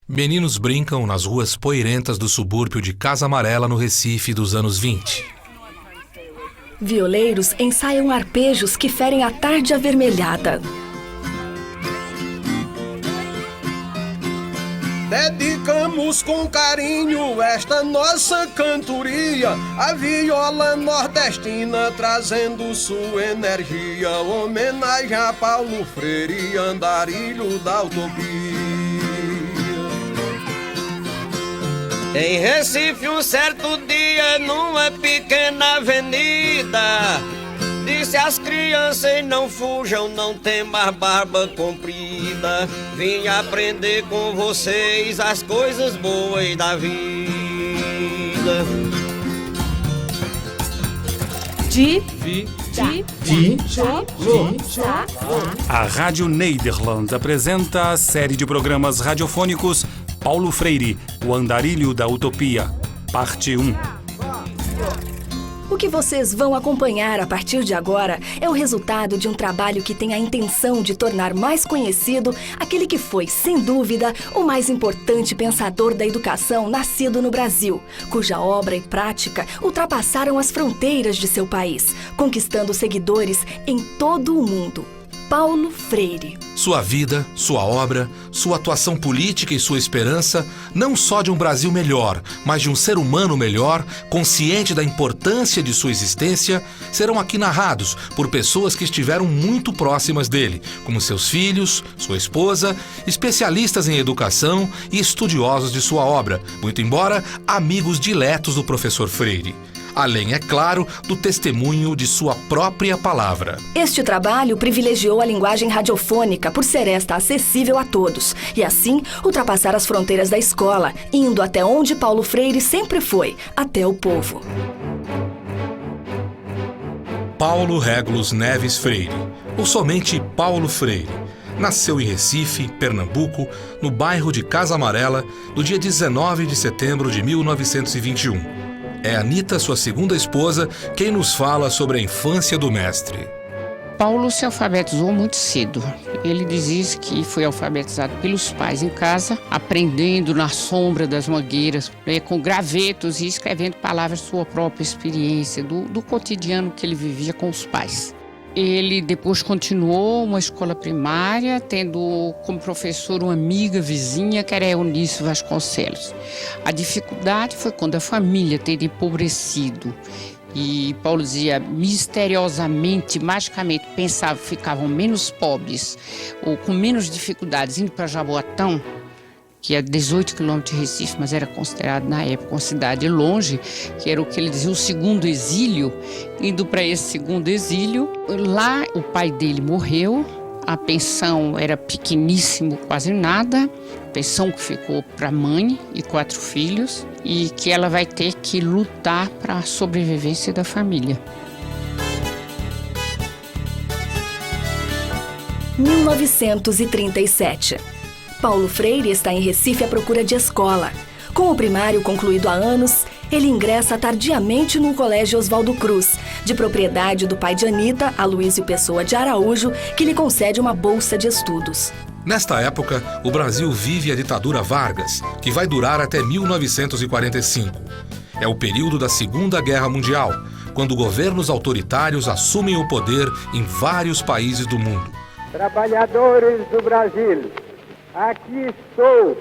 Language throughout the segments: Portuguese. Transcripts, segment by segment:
Meninos brincam nas ruas poeirentas do subúrbio de Casa Amarela, no Recife, dos anos 20. Violeiros ensaiam arpejos que ferem a tarde avermelhada. Dedicamos com carinho esta nossa cantoria, a viola nordestina trazendo sua energia, homenagem a Paulo Freire, andarilho da utopia. Em Recife, um certo dia, numa pequena avenida, disse às crianças: não fujam, não tem mais barba comprida. Vim aprender com vocês as coisas boas da vida. A Rádio Nederland apresenta a série de programas radiofônicos Paulo Freire, o Andarilho da Utopia, parte 1. O que vocês vão acompanhar a partir de agora é o resultado de um trabalho que tem a intenção de tornar mais conhecido aquele que foi, sem dúvida, o mais importante pensador da educação nascido no Brasil, cuja obra e prática ultrapassaram as fronteiras de seu país, conquistando seguidores em todo o mundo. Paulo Freire. Sua vida, sua obra, sua atuação política e sua esperança, não só de um Brasil melhor, mas de um ser humano melhor, consciente da importância de sua existência, serão aqui narrados por pessoas que estiveram muito próximas dele, como seus filhos, sua esposa, especialistas em educação e estudiosos de sua obra, muito embora amigos diletos do professor Freire. Além, é claro, do testemunho de sua própria palavra. Este trabalho privilegiou a linguagem radiofônica por ser esta acessível a todos e, assim, ultrapassar as fronteiras da escola, indo até onde Paulo Freire sempre foi, até o povo. Paulo Régulos Neves Freire, ou somente Paulo Freire, nasceu em Recife, Pernambuco, no bairro de Casa Amarela, no dia 19 de setembro de 1921. É Anita, sua segunda esposa, quem nos fala sobre a infância do mestre. Paulo se alfabetizou muito cedo. Ele dizia que foi alfabetizado pelos pais em casa, aprendendo na sombra das mangueiras, com gravetos e escrevendo palavras de sua própria experiência, do cotidiano que ele vivia com os pais. Ele depois continuou uma escola primária, tendo como professor uma amiga vizinha, que era Eunice Vasconcelos. A dificuldade foi quando a família teria empobrecido. E Paulo dizia, misteriosamente, magicamente, pensava que ficavam menos pobres ou com menos dificuldades indo para Jaboatão, que é 18 quilômetros de Recife, mas era considerado na época uma cidade longe, que era o que ele dizia, o segundo exílio. Indo para esse segundo exílio, lá o pai dele morreu, a pensão era pequeníssimo, quase nada, pensão que ficou para a mãe e 4 filhos, e que ela vai ter que lutar para a sobrevivência da família. 1937. Paulo Freire está em Recife à procura de escola. Com o primário concluído há anos, ele ingressa tardiamente no Colégio Oswaldo Cruz, de propriedade do pai de Anita, Aloísio Pessoa de Araújo, que lhe concede uma bolsa de estudos. Nesta época, o Brasil vive a ditadura Vargas, que vai durar até 1945. É o período da Segunda Guerra Mundial, quando governos autoritários assumem o poder em vários países do mundo. Trabalhadores do Brasil, aqui estou,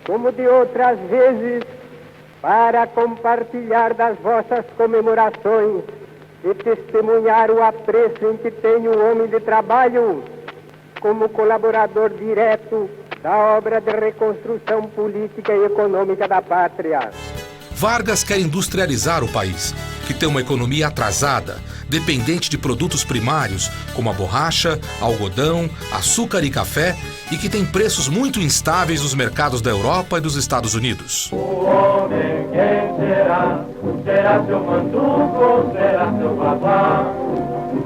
como de outras vezes, para compartilhar das vossas comemorações e testemunhar o apreço em que tenho o homem de trabalho como colaborador direto da obra de reconstrução política e econômica da pátria. Vargas quer industrializar o país, que tem uma economia atrasada, dependente de produtos primários, como a borracha, algodão, açúcar e café, e que tem preços muito instáveis nos mercados da Europa e dos Estados Unidos. O homem quem será? Será seu manduco ou será seu babá?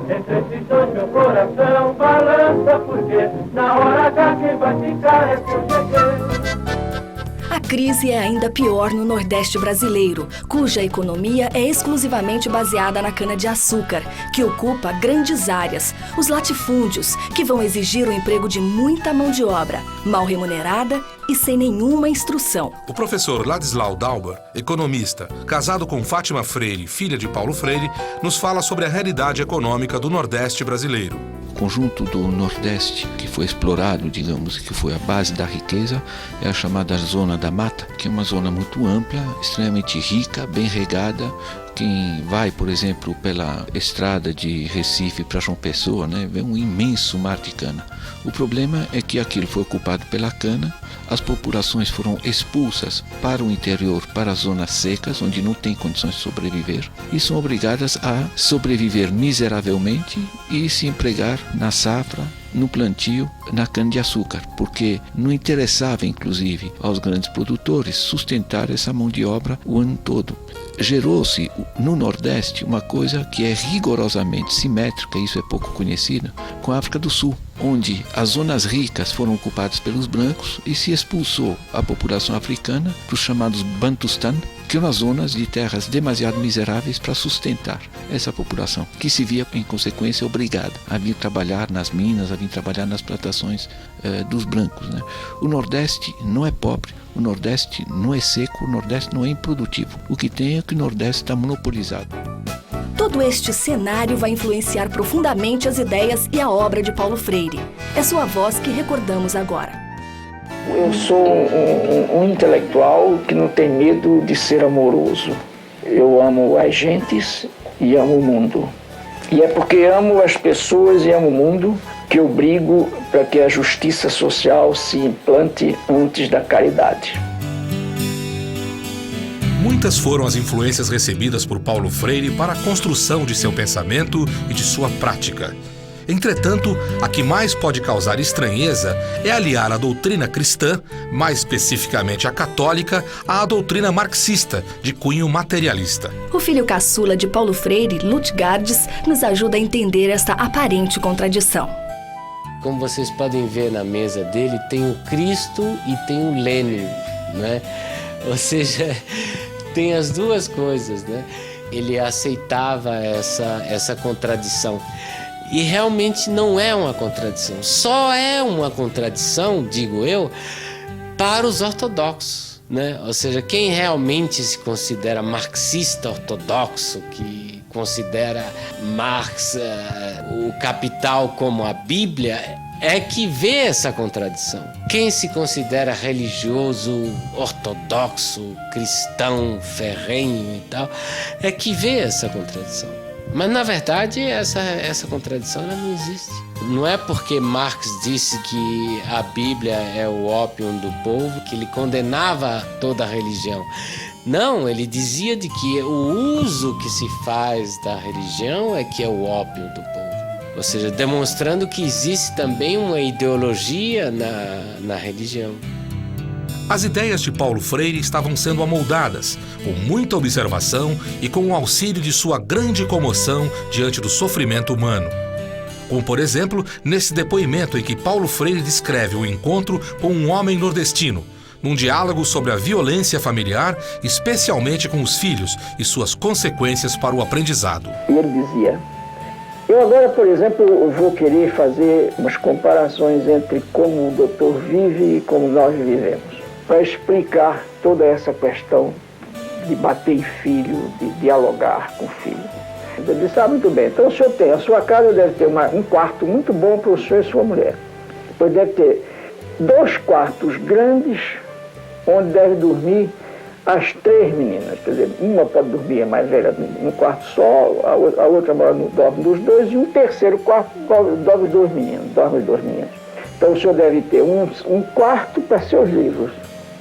Entre esses dois meu coração balança, porque na hora H quem vai ficar é seu cheguei. A crise é ainda pior no Nordeste brasileiro, cuja economia é exclusivamente baseada na cana-de-açúcar, que ocupa grandes áreas, os latifúndios, que vão exigir o emprego de muita mão de obra, mal remunerada e sem nenhuma instrução. O professor Ladislau Dauber, economista, casado com Fátima Freire, filha de Paulo Freire, nos fala sobre a realidade econômica do Nordeste brasileiro. O conjunto do Nordeste que foi explorado, digamos, que foi a base da riqueza, é a chamada Zona da Mata, que é uma zona muito ampla, extremamente rica, bem regada. Quem vai, por exemplo, pela estrada de Recife para João Pessoa, vê um imenso mar de cana. O problema é que aquilo foi ocupado pela cana, as populações foram expulsas para o interior, para as zonas secas, onde não tem condições de sobreviver, e são obrigadas a sobreviver miseravelmente e se empregar na safra, no plantio, na cana-de-açúcar, porque não interessava, inclusive, aos grandes produtores sustentar essa mão de obra o ano todo. Gerou-se no Nordeste uma coisa que é rigorosamente simétrica, isso é pouco conhecido, com a África do Sul, onde as zonas ricas foram ocupadas pelos brancos e se expulsou a população africana para os chamados Bantustan, que eram as zonas de terras demasiado miseráveis para sustentar essa população, que se via, em consequência, obrigada a vir trabalhar nas minas, a vir trabalhar nas plantações dos brancos. O Nordeste não é pobre, o Nordeste não é seco, o Nordeste não é improdutivo. O que tem é que o Nordeste está monopolizado. Todo este cenário vai influenciar profundamente as ideias e a obra de Paulo Freire. É sua voz que recordamos agora. Eu sou um intelectual que não tem medo de ser amoroso. Eu amo as gentes e amo o mundo. E é porque amo as pessoas e amo o mundo que eu brigo para que a justiça social se implante antes da caridade. Muitas foram as influências recebidas por Paulo Freire para a construção de seu pensamento e de sua prática. Entretanto, a que mais pode causar estranheza é aliar a doutrina cristã, mais especificamente a católica, à doutrina marxista, de cunho materialista. O filho caçula de Paulo Freire, Lutgardes, nos ajuda a entender esta aparente contradição. Como vocês podem ver na mesa dele, tem o Cristo e tem o Lênin, Ou seja, tem as duas coisas, Ele aceitava essa contradição. E realmente não é uma contradição. Só é uma contradição, digo eu, para os ortodoxos, Ou seja, quem realmente se considera marxista ortodoxo, que considera Marx, o Capital como a Bíblia, é que vê essa contradição. Quem se considera religioso, ortodoxo, cristão, ferrenho e tal, é que vê essa contradição. Mas, na verdade, essa contradição ela não existe. Não é porque Marx disse que a Bíblia é o ópium do povo que ele condenava toda a religião. Não, ele dizia de que o uso que se faz da religião é que é o ópio do povo. Ou seja, demonstrando que existe também uma ideologia na religião. As ideias de Paulo Freire estavam sendo amoldadas, com muita observação e com o auxílio de sua grande comoção diante do sofrimento humano. Como, por exemplo, nesse depoimento em que Paulo Freire descreve o encontro com um homem nordestino, num diálogo sobre a violência familiar, especialmente com os filhos e suas consequências para o aprendizado. E ele dizia: eu agora, por exemplo, vou querer fazer umas comparações entre como o doutor vive e como nós vivemos, para explicar toda essa questão de bater em filho, de dialogar com o filho. Ele disse: muito bem, então o senhor tem, a sua casa deve ter um quarto muito bom para o senhor e sua mulher. Depois deve ter 2 quartos grandes, onde deve dormir as 3 meninas. Quer dizer, uma pode dormir, a mais velha, num quarto só, a outra dorme dos 2, e um terceiro quarto dorme os 2 meninos. Então o senhor deve ter um quarto para seus livros.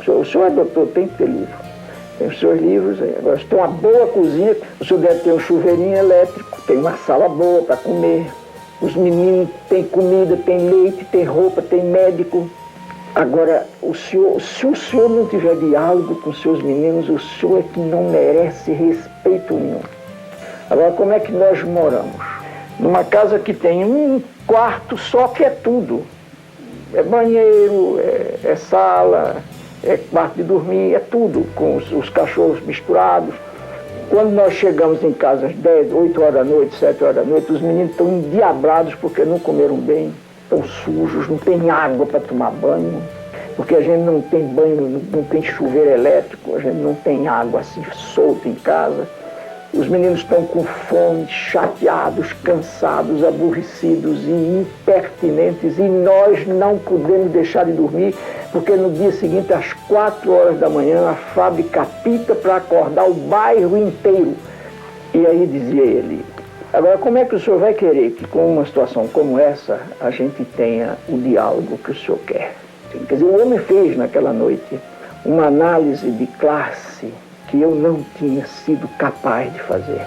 O senhor é doutor, tem que ter livro. Tem os seus livros, agora tem uma boa cozinha, o senhor deve ter um chuveirinho elétrico, tem uma sala boa para comer. Os meninos têm comida, tem leite, tem roupa, tem médico. Agora, se o senhor não tiver diálogo com seus meninos, o senhor é que não merece respeito nenhum. Agora, como é que nós moramos? Numa casa que tem um quarto só que é tudo. É banheiro, é sala, é quarto de dormir, é tudo, com os cachorros misturados. Quando nós chegamos em casa às 10, 8 horas da noite, 7 horas da noite, os meninos estão endiabrados porque não comeram bem, estão sujos, não tem água para tomar banho, porque a gente não tem banho, não tem chuveiro elétrico, a gente não tem água assim solta em casa. Os meninos estão com fome, chateados, cansados, aborrecidos e impertinentes, e nós não podemos deixar de dormir, porque no dia seguinte, às 4 horas da manhã, a fábrica apita para acordar o bairro inteiro. E aí dizia ele: agora, como é que o senhor vai querer que com uma situação como essa a gente tenha o diálogo que o senhor quer? Quer dizer, o homem fez naquela noite uma análise de classe que eu não tinha sido capaz de fazer.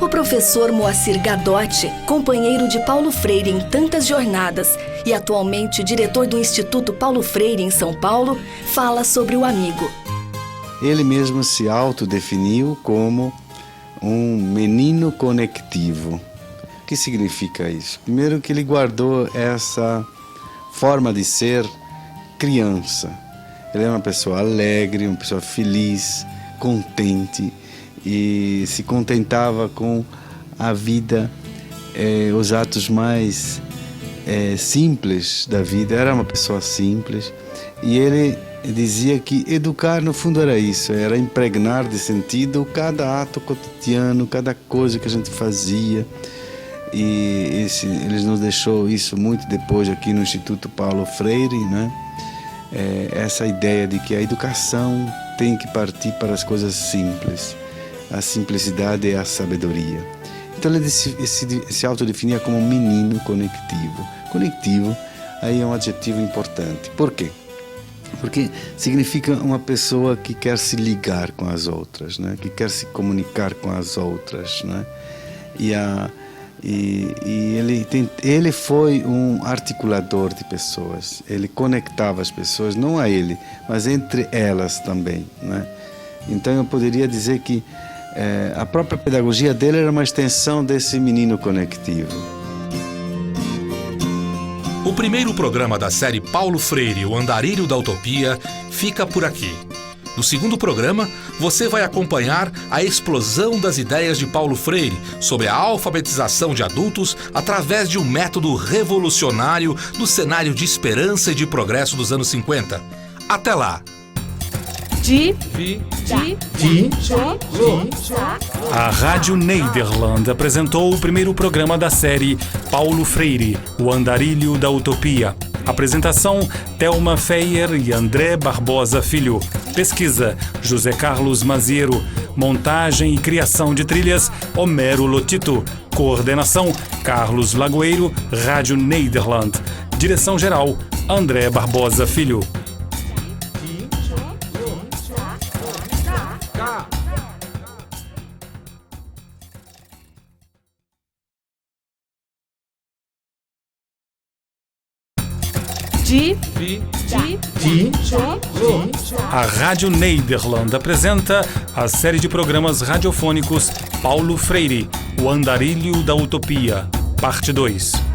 O professor Moacir Gadotti, companheiro de Paulo Freire em tantas jornadas e atualmente diretor do Instituto Paulo Freire em São Paulo, fala sobre o amigo. Ele mesmo se autodefiniu como um menino conectivo. O que significa isso? Primeiro, que ele guardou essa forma de ser criança. Ele é uma pessoa alegre, uma pessoa feliz, contente, e se contentava com a vida, os atos mais simples da vida. Era uma pessoa simples, e ele dizia que educar no fundo era isso, era impregnar de sentido cada ato cotidiano, cada coisa que a gente fazia. E ele nos deixou isso muito depois aqui no Instituto Paulo Freire, né? Essa ideia de que a educação tem que partir para as coisas simples. A simplicidade é a sabedoria. Então ele se autodefinia como um menino conectivo. Conectivo aí é um adjetivo importante. Por quê? Porque significa uma pessoa que quer se ligar com as outras, né? Que quer se comunicar com as outras, né? E ele foi um articulador de pessoas. Ele conectava as pessoas, não a ele, mas entre elas também, né? Então eu poderia dizer que a própria pedagogia dele era uma extensão desse menino conectivo. O primeiro programa da série Paulo Freire, o Andarilho da Utopia, fica por aqui. No segundo programa, você vai acompanhar a explosão das ideias de Paulo Freire sobre a alfabetização de adultos através de um método revolucionário no cenário de esperança e de progresso dos anos 50. Até lá! A Rádio Nederland apresentou o primeiro programa da série Paulo Freire, o Andarilho da Utopia. Apresentação: Thelma Feyer e André Barbosa Filho. Pesquisa: José Carlos Maziero. Montagem e criação de trilhas: Homero Lotito. Coordenação: Carlos Lagoeiro, Rádio Nederland. Direção-geral: André Barbosa Filho. A Rádio Nederland apresenta a série de programas radiofônicos Paulo Freire, o Andarilho da Utopia, parte 2.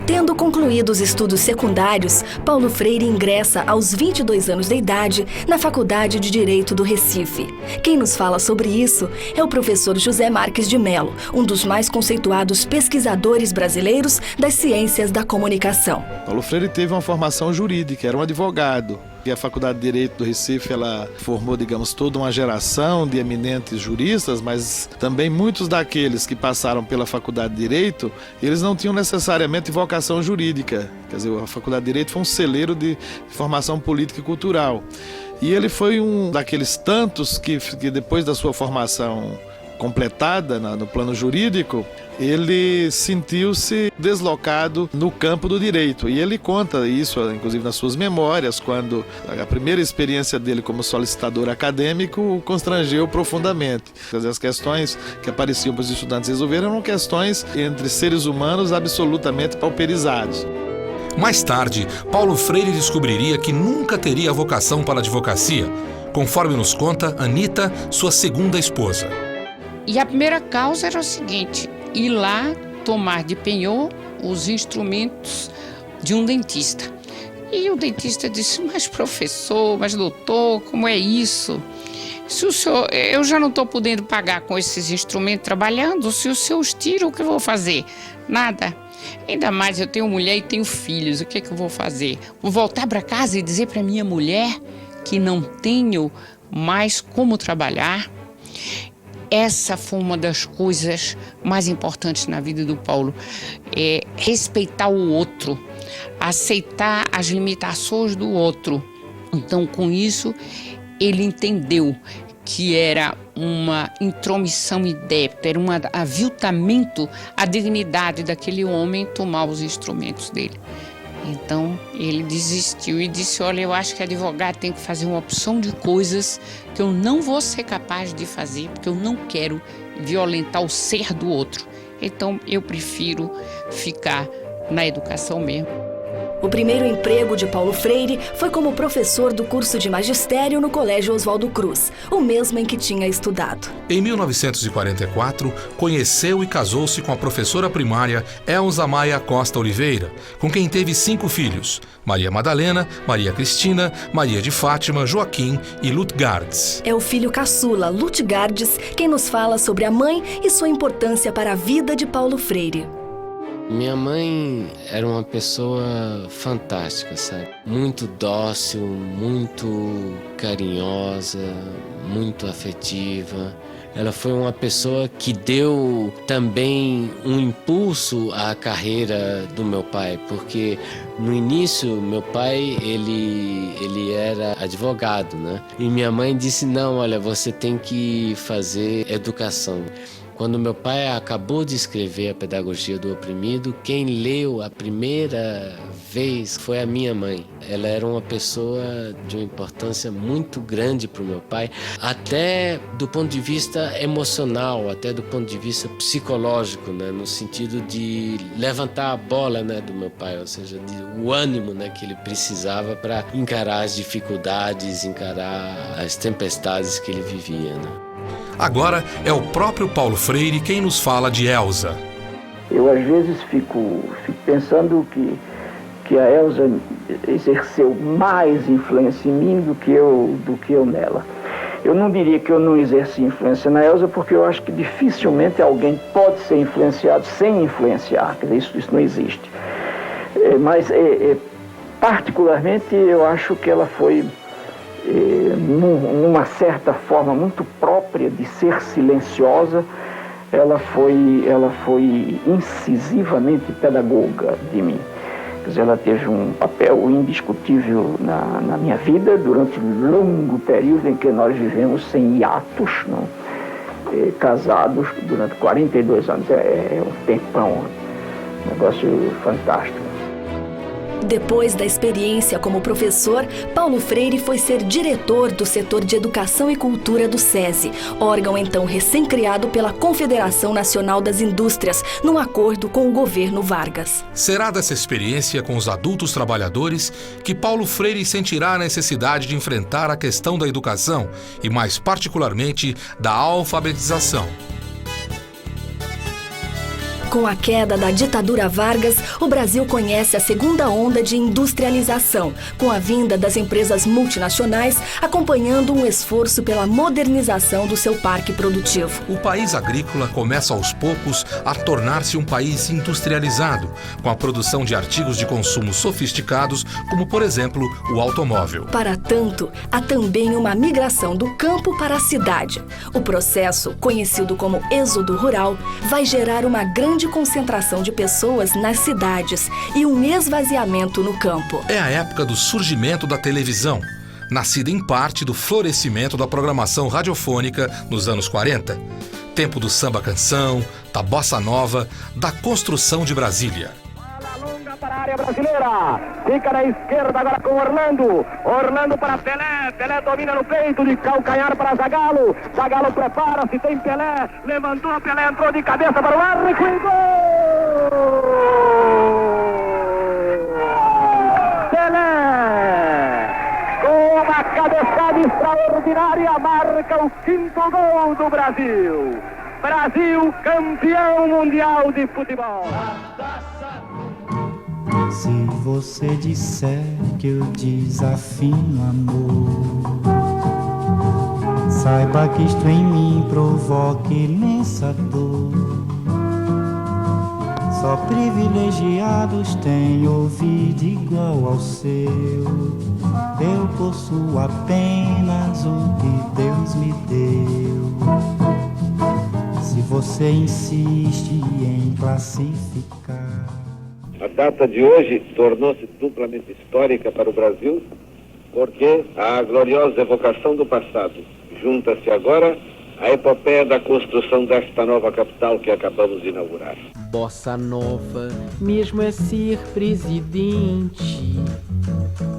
Tendo concluído os estudos secundários, Paulo Freire ingressa aos 22 anos de idade na Faculdade de Direito do Recife. Quem nos fala sobre isso é o professor José Marques de Mello, um dos mais conceituados pesquisadores brasileiros das ciências da comunicação. Paulo Freire teve uma formação jurídica, era um advogado. E a Faculdade de Direito do Recife, ela formou, digamos, toda uma geração de eminentes juristas, mas também muitos daqueles que passaram pela Faculdade de Direito, eles não tinham necessariamente vocação jurídica. Quer dizer, a Faculdade de Direito foi um celeiro de formação política e cultural. E ele foi um daqueles tantos que depois da sua formação completada no plano jurídico, ele sentiu-se deslocado no campo do direito. E ele conta isso, inclusive nas suas memórias, quando a primeira experiência dele como solicitador acadêmico o constrangeu profundamente. As questões que apareciam para os estudantes resolverem eram questões entre seres humanos absolutamente pauperizados. Mais tarde, Paulo Freire descobriria que nunca teria vocação para a advocacia, conforme nos conta Anita, sua segunda esposa. E a primeira causa era o seguinte: ir lá tomar de penhor os instrumentos de um dentista. E o dentista disse, mas professor, mas doutor, como é isso? Se o senhor, eu já não estou podendo pagar com esses instrumentos trabalhando, se o senhor os tira, o que eu vou fazer? Nada. Ainda mais eu tenho mulher e tenho filhos, o que eu vou fazer? Vou voltar para casa e dizer para minha mulher que não tenho mais como trabalhar? Essa foi uma das coisas mais importantes na vida do Paulo, é respeitar o outro, aceitar as limitações do outro. Então, com isso, ele entendeu que era uma intromissão indébita, era um aviltamento à dignidade daquele homem tomar os instrumentos dele. Então, ele desistiu e disse, olha, eu acho que advogado tem que fazer uma opção de coisas que eu não vou ser capaz de fazer, porque eu não quero violentar o ser do outro. Então, eu prefiro ficar na educação mesmo. O primeiro emprego de Paulo Freire foi como professor do curso de magistério no Colégio Oswaldo Cruz, o mesmo em que tinha estudado. Em 1944, conheceu e casou-se com a professora primária Elza Maia Costa Oliveira, com quem teve 5 filhos: Maria Madalena, Maria Cristina, Maria de Fátima, Joaquim e Lutgardes. É o filho caçula, Lutgardes, quem nos fala sobre a mãe e sua importância para a vida de Paulo Freire. Minha mãe era uma pessoa fantástica, sabe? Muito dócil, muito carinhosa, muito afetiva. Ela foi uma pessoa que deu também um impulso à carreira do meu pai, porque no início meu pai ele era advogado, né? E minha mãe disse, não, olha, você tem que fazer educação. Quando meu pai acabou de escrever A Pedagogia do Oprimido, quem leu a primeira vez foi a minha mãe. Ela era uma pessoa de uma importância muito grande para o meu pai, até do ponto de vista emocional, até do ponto de vista psicológico, né? No sentido de levantar a bola, né, do meu pai, ou seja, o ânimo, né, que ele precisava para encarar as dificuldades, encarar as tempestades que ele vivia, né? Agora é o próprio Paulo Freire quem nos fala de Elza. Eu às vezes fico pensando que a Elza exerceu mais influência em mim do que eu nela. Eu não diria que eu não exerci influência na Elza, porque eu acho que dificilmente alguém pode ser influenciado sem influenciar. Quer dizer, isso não existe. Mas particularmente eu acho que ela foi numa certa forma muito própria de ser silenciosa, ela foi incisivamente pedagoga de mim. Quer dizer, ela teve um papel indiscutível na minha vida durante um longo período em que nós vivemos sem hiatos, não? Casados durante 42 anos. É um tempão, um negócio fantástico. Depois da experiência como professor, Paulo Freire foi ser diretor do setor de Educação e Cultura do SESI, órgão então recém-criado pela Confederação Nacional das Indústrias, num acordo com o governo Vargas. Será dessa experiência com os adultos trabalhadores que Paulo Freire sentirá a necessidade de enfrentar a questão da educação e, mais particularmente, da alfabetização. Com a queda da ditadura Vargas, o Brasil conhece a segunda onda de industrialização, com a vinda das empresas multinacionais, acompanhando um esforço pela modernização do seu parque produtivo. O país agrícola começa aos poucos a tornar-se um país industrializado, com a produção de artigos de consumo sofisticados, como, por exemplo, o automóvel. Para tanto, há também uma migração do campo para a cidade. O processo, conhecido como êxodo rural, vai gerar uma grande concentração de pessoas nas cidades e um esvaziamento no campo. É a época do surgimento da televisão, nascida em parte do florescimento da programação radiofônica nos anos 40. Tempo do samba-canção, da bossa nova, da construção de Brasília. Para a área brasileira, fica na esquerda agora com Orlando, Orlando para Pelé, Pelé domina no peito, de calcanhar para Zagallo, Zagallo prepara-se, tem Pelé, levantou, Pelé entrou de cabeça para o arco e gol! Pelé, com uma cabeçada extraordinária, marca o 5º gol do Brasil. Brasil campeão mundial de futebol. Se você disser que eu desafino amor. Saiba que isto em mim provoca imensa dor. Só privilegiados têm ouvido igual ao seu. Eu possuo apenas o que Deus me deu. Se você insiste em classificar. A data de hoje tornou-se duplamente histórica para o Brasil, porque a gloriosa evocação do passado junta-se agora à epopeia da construção desta nova capital que acabamos de inaugurar. Bossa Nova mesmo é ser presidente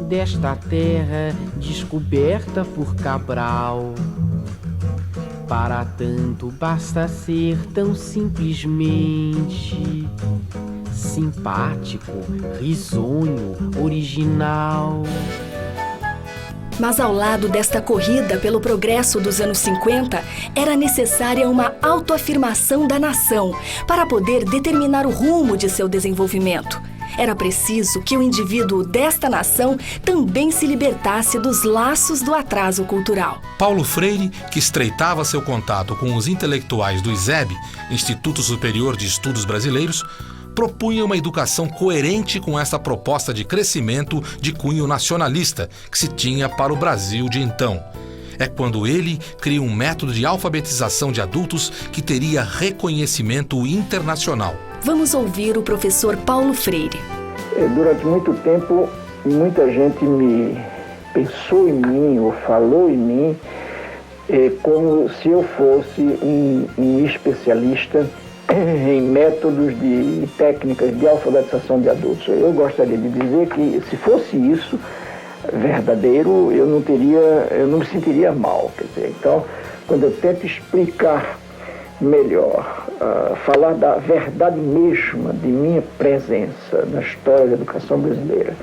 desta terra descoberta por Cabral. Para tanto basta ser tão simplesmente simpático, risonho, original. Mas ao lado desta corrida pelo progresso dos anos 50, era necessária uma autoafirmação da nação para poder determinar o rumo de seu desenvolvimento. Era preciso que o indivíduo desta nação também se libertasse dos laços do atraso cultural. Paulo Freire, que estreitava seu contato com os intelectuais do ISEB, Instituto Superior de Estudos Brasileiros, propunha uma educação coerente com essa proposta de crescimento de cunho nacionalista que se tinha para o Brasil de então. É quando ele cria um método de alfabetização de adultos que teria reconhecimento internacional. Vamos ouvir o professor Paulo Freire. Durante muito tempo, muita gente pensou em mim ou falou em mim como se eu fosse um especialista em métodos e técnicas de alfabetização de adultos. Eu gostaria de dizer que, se fosse isso verdadeiro, eu não me sentiria mal. Quer dizer, então, quando eu tento explicar melhor, falar da verdade mesma de minha presença na história da educação brasileira,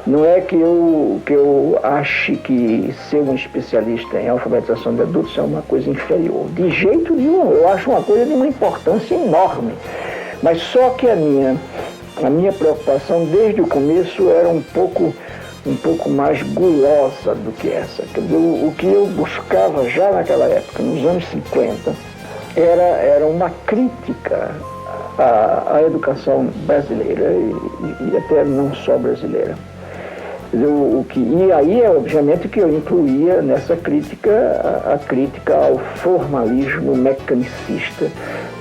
não é que eu ache que ser um especialista em alfabetização de adultos é uma coisa inferior. De jeito nenhum, eu acho uma coisa de uma importância enorme. Mas só que a minha preocupação desde o começo era um pouco mais gulosa do que essa. Quer dizer, o que eu buscava já naquela época, nos anos 50, era uma crítica à educação brasileira e até não só brasileira. E aí, obviamente, que eu incluía nessa crítica a crítica ao formalismo mecanicista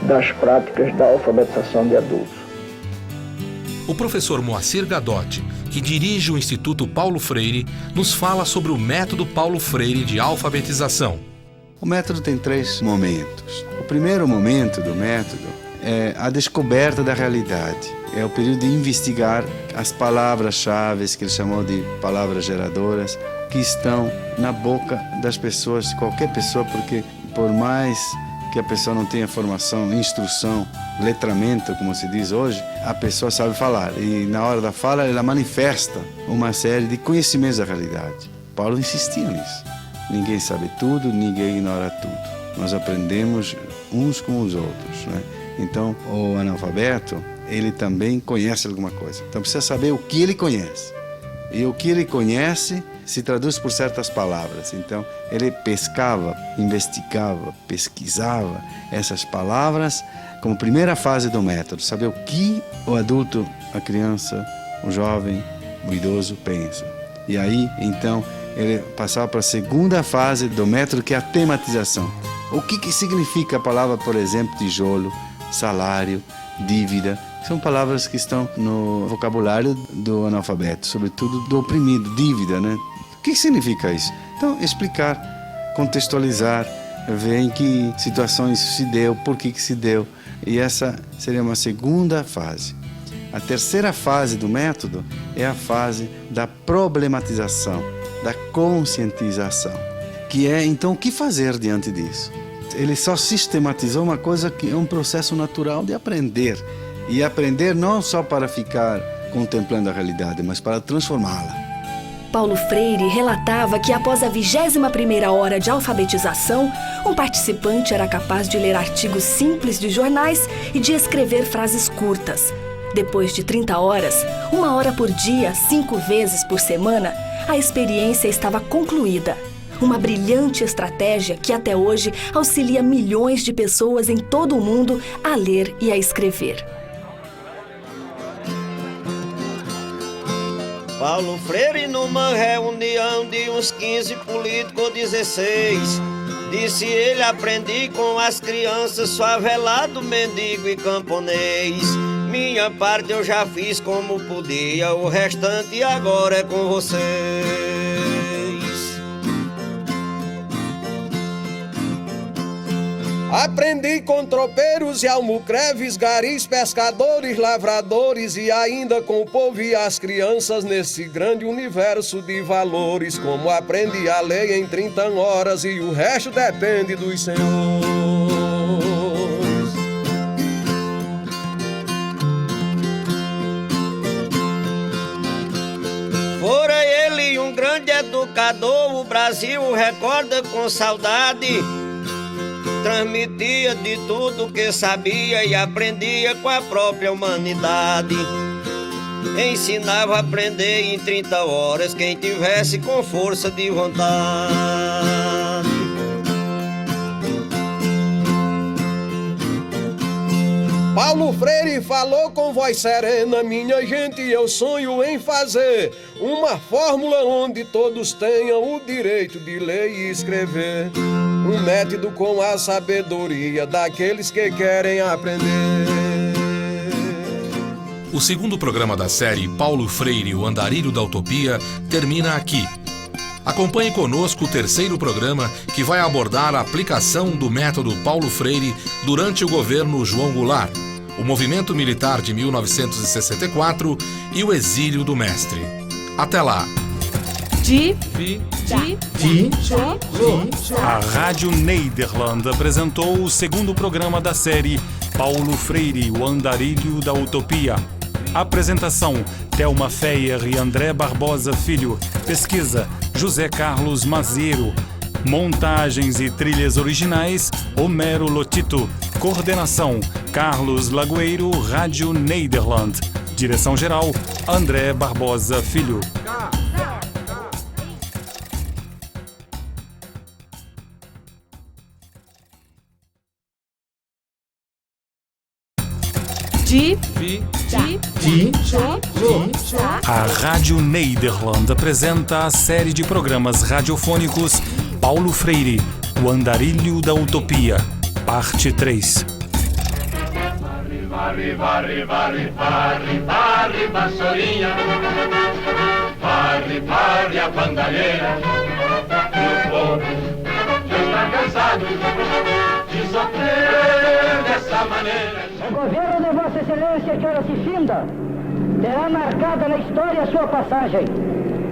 das práticas da alfabetização de adultos. O professor Moacir Gadotti, que dirige o Instituto Paulo Freire, nos fala sobre o método Paulo Freire de alfabetização. O método tem 3 momentos. O primeiro momento do método é a descoberta da realidade. É o período de investigar as palavras-chave, que ele chamou de palavras geradoras, que estão na boca das pessoas, de qualquer pessoa, porque por mais que a pessoa não tenha formação, instrução, letramento, como se diz hoje, a pessoa sabe falar. E na hora da fala, ela manifesta uma série de conhecimentos da realidade. Paulo insistia nisso. Ninguém sabe tudo, ninguém ignora tudo. Nós aprendemos uns com os outros, né? Então, o analfabeto, ele também conhece alguma coisa. Então, precisa saber o que ele conhece. E o que ele conhece se traduz por certas palavras. Então, ele pescava, investigava, pesquisava essas palavras como primeira fase do método. Saber o que o adulto, a criança, o jovem, o idoso pensa. E aí, então, ele passava para a segunda fase do método, que é a tematização. O que significa a palavra, por exemplo, tijolo, salário, dívida? São palavras que estão no vocabulário do analfabeto, sobretudo do oprimido, dívida, né? O que significa isso? Então, explicar, contextualizar, ver em que situações se deu, por que se deu. E essa seria uma segunda fase. A terceira fase do método é a fase da problematização, da conscientização, que é, então, o que fazer diante disso? Ele só sistematizou uma coisa que é um processo natural de aprender. E aprender não só para ficar contemplando a realidade, mas para transformá-la. Paulo Freire relatava que após a 21ª hora de alfabetização, um participante era capaz de ler artigos simples de jornais e de escrever frases curtas. Depois de 30 horas, 1 hora por dia, 5 vezes por semana, a experiência estava concluída. Uma brilhante estratégia que até hoje auxilia milhões de pessoas em todo o mundo a ler e a escrever. Paulo Freire, numa reunião de uns 15 políticos ou 16, disse ele: aprendi com as crianças, favelado, mendigo e camponês. Minha parte eu já fiz como podia, o restante agora é com vocês. Aprendi com tropeiros e almocreves, garis, pescadores, lavradores e ainda com o povo e as crianças nesse grande universo de valores. Como aprendi a lei em 30 horas e o resto depende dos senhores. Fora ele um grande educador, o Brasil recorda com saudade. Transmitia de tudo que sabia e aprendia com a própria humanidade. Ensinava a aprender em 30 horas quem tivesse com força de vontade. Paulo Freire falou com voz serena: minha gente, eu sonho em fazer uma fórmula onde todos tenham o direito de ler e escrever. Um método com a sabedoria daqueles que querem aprender. O segundo programa da série Paulo Freire, o Andarilho da Utopia, termina aqui. Acompanhe conosco o terceiro programa, que vai abordar a aplicação do método Paulo Freire durante o governo João Goulart, o movimento militar de 1964 e o exílio do mestre. Até lá! A Rádio Nederland apresentou o segundo programa da série Paulo Freire, o Andarilho da Utopia. Apresentação: Thelma Feyer e André Barbosa Filho. Pesquisa: José Carlos Mazeiro. Montagens e trilhas originais: Homero Lotito. Coordenação: Carlos Lagoeiro, Rádio Nederland. Direção-geral: André Barbosa Filho. A Rádio Nederland apresenta a série de programas radiofônicos Paulo Freire, o Andarilho da Utopia, parte 3. Varre, varre, varre, varre, varre, vassourinha. Varre, varre a bandalheira. E o povo já está cansado de sofrer dessa maneira. O governo de Vossa Excelência, que ora se finda, terá marcada na história sua passagem,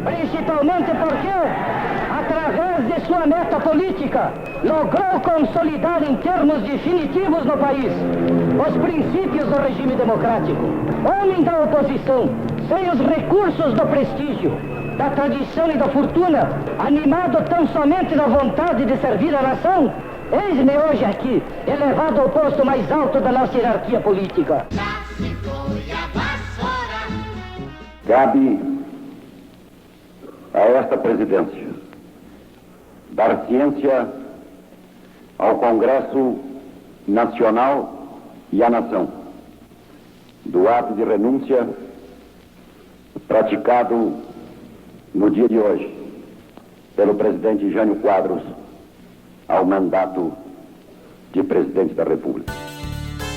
principalmente porque, através de sua meta política, logrou consolidar em termos definitivos no país os princípios do regime democrático. Homem da oposição, sem os recursos do prestígio, da tradição e da fortuna, animado tão somente da vontade de servir a nação, eis-me hoje aqui, elevado ao posto mais alto da nossa hierarquia política. Cabe a esta presidência dar ciência ao Congresso Nacional e à nação do ato de renúncia praticado no dia de hoje pelo presidente Jânio Quadros ao mandato de presidente da República.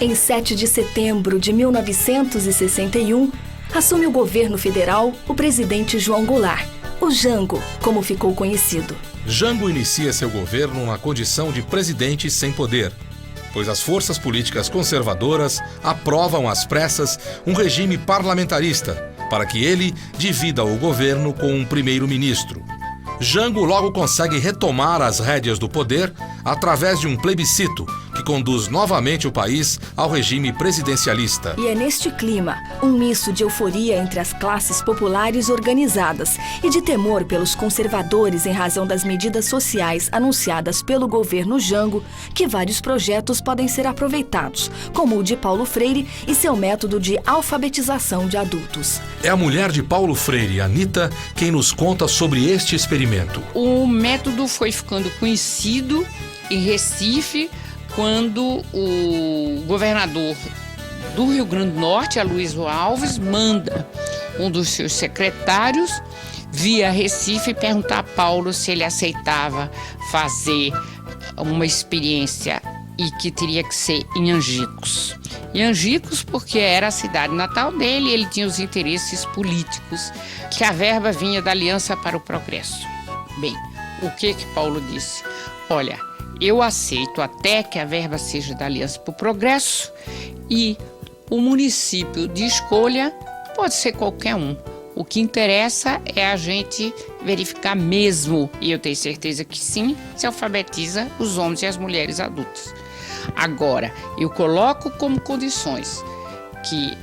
Em 7 de setembro de 1961, assume o governo federal o presidente João Goulart, o Jango, como ficou conhecido. Jango inicia seu governo na condição de presidente sem poder, pois as forças políticas conservadoras aprovam às pressas um regime parlamentarista para que ele divida o governo com um primeiro-ministro. Jango logo consegue retomar as rédeas do poder através de um plebiscito, que conduz novamente o país ao regime presidencialista. E é neste clima, um misto de euforia entre as classes populares organizadas e de temor pelos conservadores em razão das medidas sociais anunciadas pelo governo Jango, que vários projetos podem ser aproveitados, como o de Paulo Freire e seu método de alfabetização de adultos. É a mulher de Paulo Freire, Anita, quem nos conta sobre este experimento. O método foi ficando conhecido em Recife quando o governador do Rio Grande do Norte, Aloysio Alves, manda um dos seus secretários via Recife perguntar a Paulo se ele aceitava fazer uma experiência e que teria que ser em Angicos. Em Angicos porque era a cidade natal dele e ele tinha os interesses políticos, que a verba vinha da Aliança para o Progresso. Bem, o que Paulo disse? Olha, eu aceito até que a verba seja da Aliança para o Progresso e o município de escolha pode ser qualquer um. O que interessa é a gente verificar mesmo, e eu tenho certeza que sim, se alfabetiza os homens e as mulheres adultas. Agora, eu coloco como condições que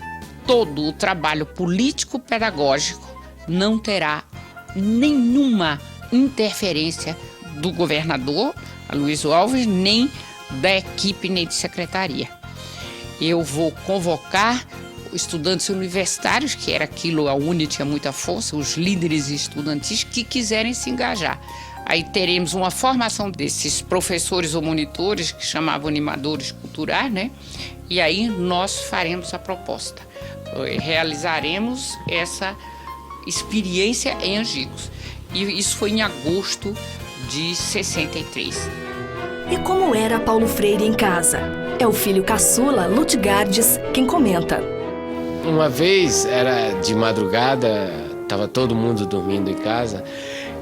todo o trabalho político-pedagógico não terá nenhuma interferência do governador, Aloysio Alves, nem da equipe, nem de secretaria. Eu vou convocar estudantes universitários, que era aquilo, a UNE tinha muita força, os líderes estudantis que quiserem se engajar. Aí teremos uma formação desses professores ou monitores, que chamavam animadores culturais, né? E aí nós faremos a proposta. Realizaremos essa experiência em Angicos. E isso foi em agosto de 63. E como era Paulo Freire em casa? É o filho caçula, Lutgardes, quem comenta. Uma vez, era de madrugada, estava todo mundo dormindo em casa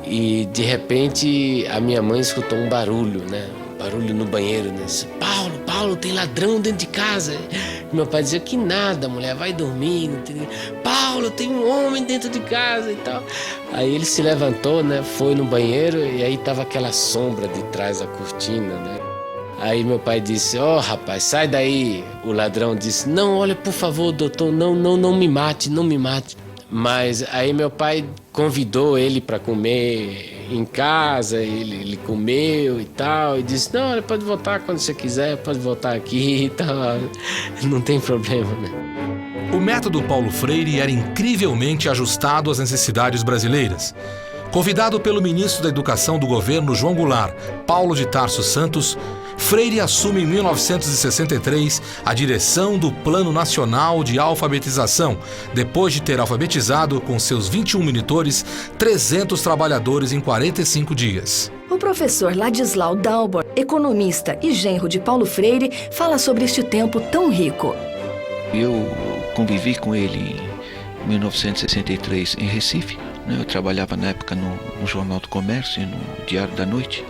e de repente a minha mãe escutou um barulho, né? Barulho no banheiro, né? Paulo, tem ladrão dentro de casa. E meu pai dizia que nada, mulher, vai dormir. Paulo, tem um homem dentro de casa e tal. Aí ele se levantou, né? Foi no banheiro e aí tava aquela sombra de trás da cortina, né? Aí meu pai disse, rapaz, sai daí. O ladrão disse, não, olha, por favor, doutor, não me mate, não me mate. Mas aí meu pai convidou ele para comer em casa, ele comeu e tal, e disse, não, olha, pode voltar quando você quiser, pode voltar aqui e tal, não tem problema, né? O método Paulo Freire era incrivelmente ajustado às necessidades brasileiras. Convidado pelo ministro da Educação do governo João Goulart, Paulo de Tarso Santos, Freire assume em 1963 a direção do Plano Nacional de Alfabetização, depois de ter alfabetizado, com seus 21 monitores, 300 trabalhadores em 45 dias. O professor Ladislau Dalbor, economista e genro de Paulo Freire, fala sobre este tempo tão rico. Eu convivi com ele em 1963 em Recife. Eu trabalhava na época no Jornal do Comércio, no Diário da Noite.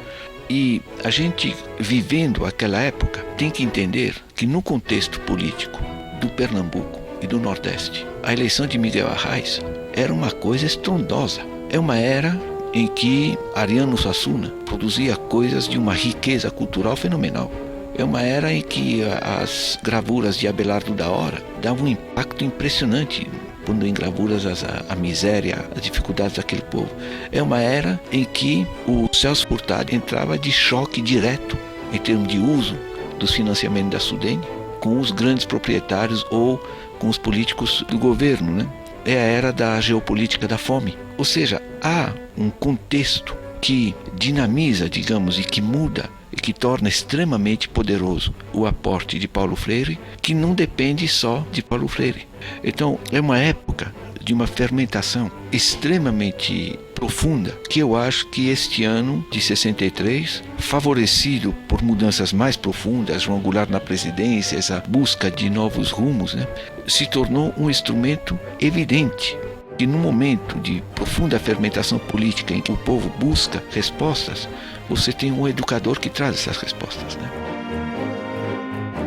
E a gente, vivendo aquela época, tem que entender que no contexto político do Pernambuco e do Nordeste, a eleição de Miguel Arraes era uma coisa estrondosa. É uma era em que Ariano Suassuna produzia coisas de uma riqueza cultural fenomenal. É uma era em que as gravuras de Abelardo da Hora davam um impacto impressionante, pondo em gravuras a miséria, as dificuldades daquele povo. É uma era em que o Celso Furtado entrava de choque direto em termos de uso dos financiamentos da Sudene com os grandes proprietários ou com os políticos do governo, né? É a era da geopolítica da fome. Ou seja, há um contexto que dinamiza, digamos, e que muda e que torna extremamente poderoso o aporte de Paulo Freire, que não depende só de Paulo Freire. Então, é uma época de uma fermentação extremamente profunda, que eu acho que este ano de 63, favorecido por mudanças mais profundas, João Goulart na presidência, essa busca de novos rumos, né, se tornou um instrumento evidente. E no momento de profunda fermentação política em que o povo busca respostas, você tem um educador que traz essas respostas, né?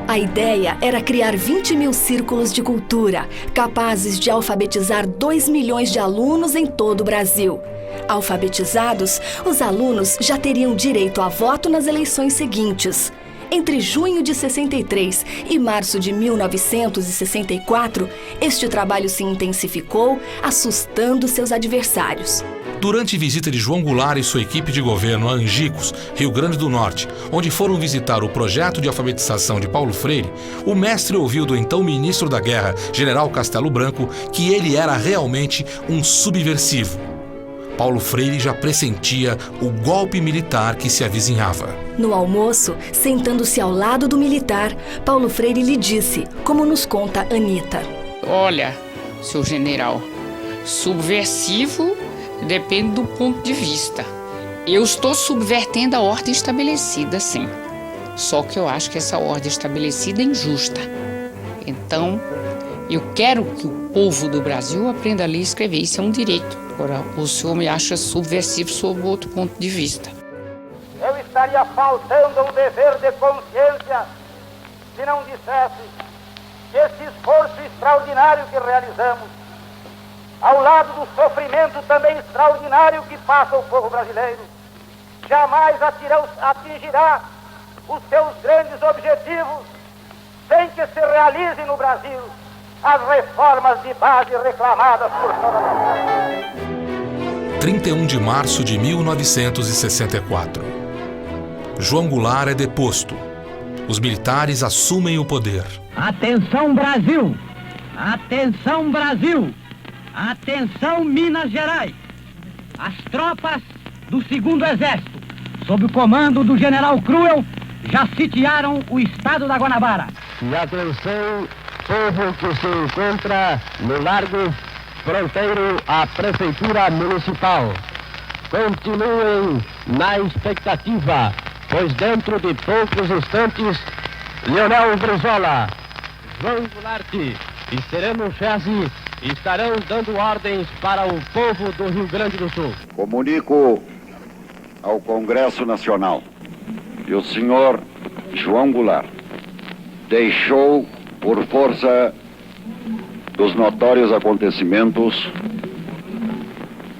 A ideia era criar 20 mil círculos de cultura, capazes de alfabetizar 2 milhões de alunos em todo o Brasil. Alfabetizados, os alunos já teriam direito a voto nas eleições seguintes. Entre junho de 63 e março de 1964, este trabalho se intensificou, assustando seus adversários. Durante visita de João Goulart e sua equipe de governo a Angicos, Rio Grande do Norte, onde foram visitar o projeto de alfabetização de Paulo Freire, o mestre ouviu do então ministro da Guerra, General Castelo Branco, que ele era realmente um subversivo. Paulo Freire já pressentia o golpe militar que se avizinhava. No almoço, sentando-se ao lado do militar, Paulo Freire lhe disse, como nos conta Anita: Olha, seu general, subversivo depende do ponto de vista. Eu estou subvertendo a ordem estabelecida, sim. Só que eu acho que essa ordem estabelecida é injusta. Então, eu quero que o povo do Brasil aprenda a ler e escrever. Isso é um direito. Agora, o senhor me acha subversivo sob outro ponto de vista. Eu estaria faltando um dever de consciência se não dissesse que esse esforço extraordinário que realizamos, ao lado do sofrimento também extraordinário que passa o povo brasileiro, jamais atingirá os seus grandes objetivos sem que se realize no Brasil as reformas de base reclamadas por toda a nação. 31 de março de 1964. João Goulart é deposto. Os militares assumem o poder. Atenção, Brasil! Atenção, Brasil! Atenção, Minas Gerais! As tropas do 2º Exército, sob o comando do general Cruel, já sitiaram o estado da Guanabara. E atenção, povo que se encontra no largo fronteiro à Prefeitura Municipal. Continuem na expectativa, pois dentro de poucos instantes, Leonel Brizola, João Goulart e Sereno Chese estarão dando ordens para o povo do Rio Grande do Sul. Comunico ao Congresso Nacional que o senhor João Goulart deixou, por força dos notórios acontecimentos,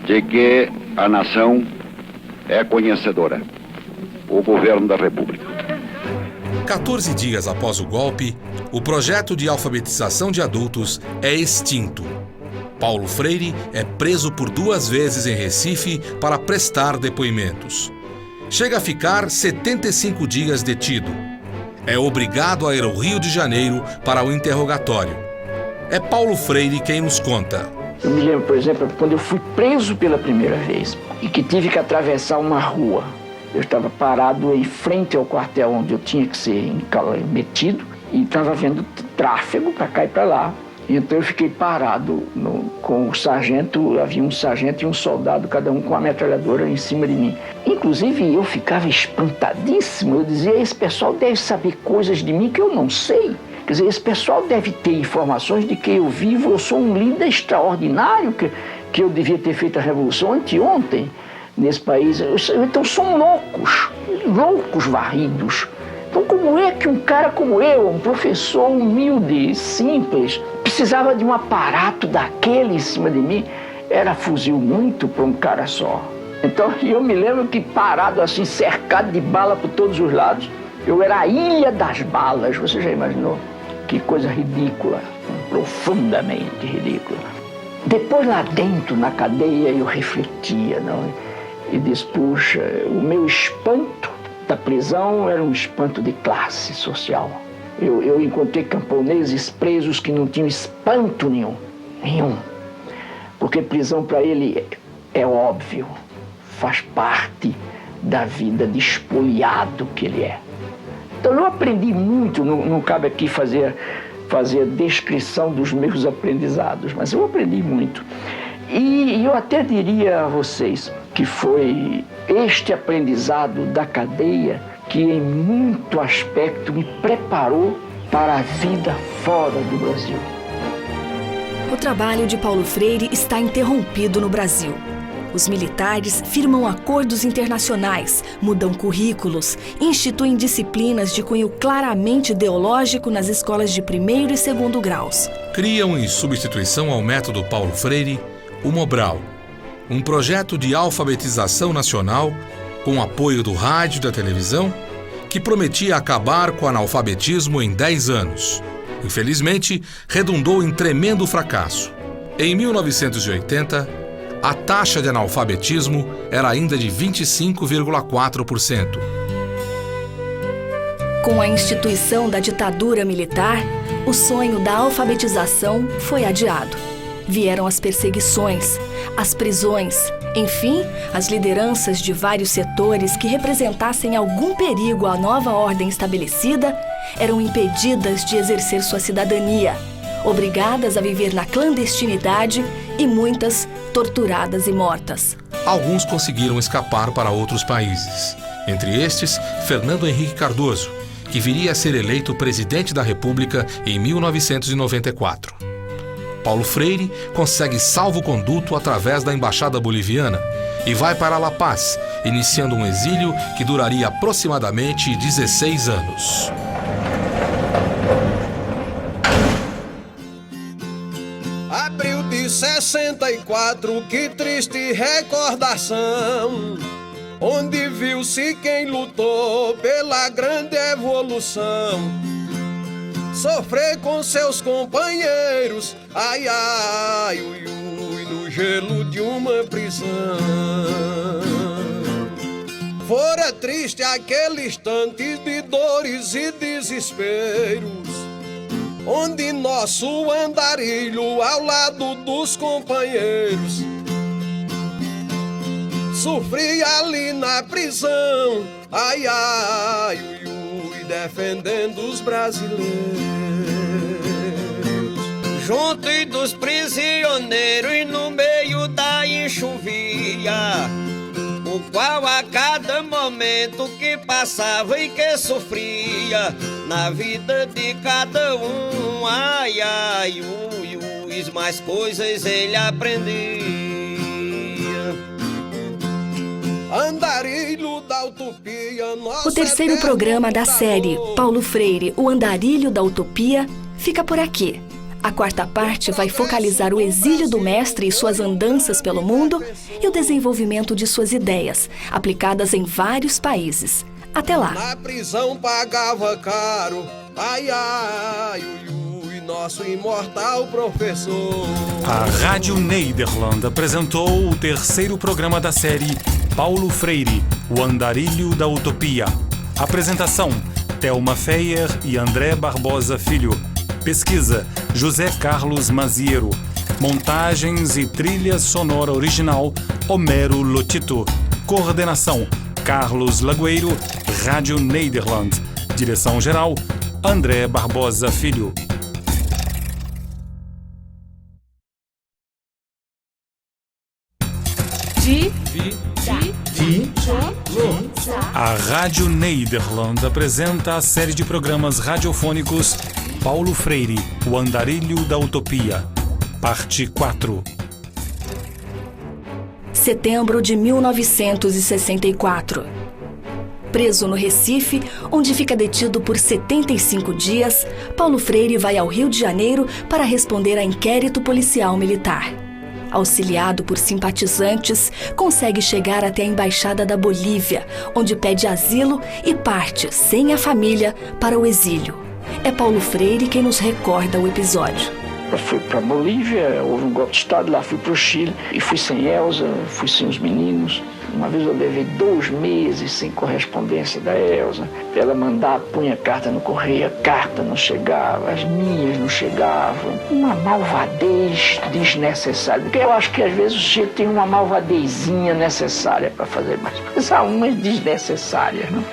de que a nação é conhecedora, o governo da República. 14 dias após o golpe, o projeto de alfabetização de adultos é extinto. Paulo Freire é preso por 2 vezes em Recife para prestar depoimentos. Chega a ficar 75 dias detido. É obrigado a ir ao Rio de Janeiro para o interrogatório. É Paulo Freire quem nos conta. Eu me lembro, por exemplo, quando eu fui preso pela primeira vez e que tive que atravessar uma rua. Eu estava parado em frente ao quartel onde eu tinha que ser metido e estava vendo tráfego para cá e para lá. Então eu fiquei parado com o sargento, havia um sargento e um soldado, cada um com a metralhadora em cima de mim. Inclusive eu ficava espantadíssimo, eu dizia, esse pessoal deve saber coisas de mim que eu não sei. Quer dizer, esse pessoal deve ter informações de que eu vivo, eu sou um líder extraordinário, que eu devia ter feito a revolução anteontem nesse país. Então são loucos varridos. Então como é que um cara como eu, um professor humilde, simples, precisava de um aparato daquele em cima de mim? Era fuzil muito para um cara só. Então eu me lembro que parado assim, cercado de bala por todos os lados, eu era a ilha das balas. Você já imaginou? Que coisa ridícula, profundamente ridícula. Depois lá dentro, na cadeia, eu refletia, não? E disse, puxa, o meu espanto da prisão era um espanto de classe social. Eu encontrei camponeses presos que não tinham espanto nenhum. Porque prisão para ele é óbvio, faz parte da vida de espoliado que ele é. Então eu aprendi muito, não cabe aqui fazer a descrição dos meus aprendizados, mas eu aprendi muito. E eu até diria a vocês que foi este aprendizado da cadeia que em muito aspecto me preparou para a vida fora do Brasil. O trabalho de Paulo Freire está interrompido no Brasil. Os militares firmam acordos internacionais, mudam currículos, instituem disciplinas de cunho claramente ideológico nas escolas de 1º e 2º graus. Criam, em substituição ao método Paulo Freire, o Mobral, um projeto de alfabetização nacional com apoio do rádio e da televisão que prometia acabar com o analfabetismo em 10 anos. Infelizmente, redundou em tremendo fracasso. Em 1980, a taxa de analfabetismo era ainda de 25,4%. Com a instituição da ditadura militar, o sonho da alfabetização foi adiado. Vieram as perseguições, as prisões, enfim, as lideranças de vários setores que representassem algum perigo à nova ordem estabelecida eram impedidas de exercer sua cidadania, obrigadas a viver na clandestinidade e muitas torturadas e mortas. Alguns conseguiram escapar para outros países. Entre estes, Fernando Henrique Cardoso, que viria a ser eleito presidente da República em 1994. Paulo Freire consegue salvo-conduto através da Embaixada Boliviana e vai para La Paz, iniciando um exílio que duraria aproximadamente 16 anos. Abril de 64, que triste recordação, onde viu-se quem lutou pela grande evolução. Sofrer com seus companheiros, ai, ai, ui, ui, no gelo de uma prisão. Fora triste aquele instante de dores e desesperos, onde nosso andarilho ao lado dos companheiros sofria ali na prisão, ai, ai, ui, ui, defendendo os brasileiros. Junto dos prisioneiros e no meio da enxovia, o qual a cada momento que passava e que sofria na vida de cada um, ai, ai, ui, ui, mais coisas ele aprendia. Andarilho da Utopia. O terceiro programa da série Paulo Freire, o Andarilho da Utopia, fica por aqui. A quarta parte vai focalizar o exílio do mestre e suas andanças pelo mundo e o desenvolvimento de suas ideias, aplicadas em vários países. Até lá! Na prisão pagava caro, ai, ai, ui, ui, nosso imortal professor. A Rádio Nederland apresentou o terceiro programa da série Paulo Freire, o Andarilho da Utopia. Apresentação: Thelma Feyer e André Barbosa Filho. Pesquisa: José Carlos Maziero. Montagens e trilha sonora original: Homero Lotito. Coordenação: Carlos Lagoeiro, Rádio Nederland. Direção-geral: André Barbosa Filho. A Rádio Nederland apresenta a série de programas radiofônicos Paulo Freire, o Andarilho da Utopia, parte 4. Setembro de 1964. Preso no Recife, onde fica detido por 75 dias, Paulo Freire vai ao Rio de Janeiro para responder a inquérito policial militar. Auxiliado por simpatizantes, consegue chegar até a Embaixada da Bolívia, onde pede asilo e parte, sem a família, para o exílio. É Paulo Freire quem nos recorda o episódio. Eu fui para a Bolívia, houve um golpe de Estado, lá fui para o Chile e fui sem Elza, fui sem os meninos. Uma vez eu levei 2 meses sem correspondência da Elza. Ela mandava, punha carta no correio, a carta não chegava, as minhas não chegavam. Uma malvadez desnecessária. Porque eu acho que às vezes o sujeito tem uma malvadezinha necessária para fazer, mas há umas desnecessárias, não?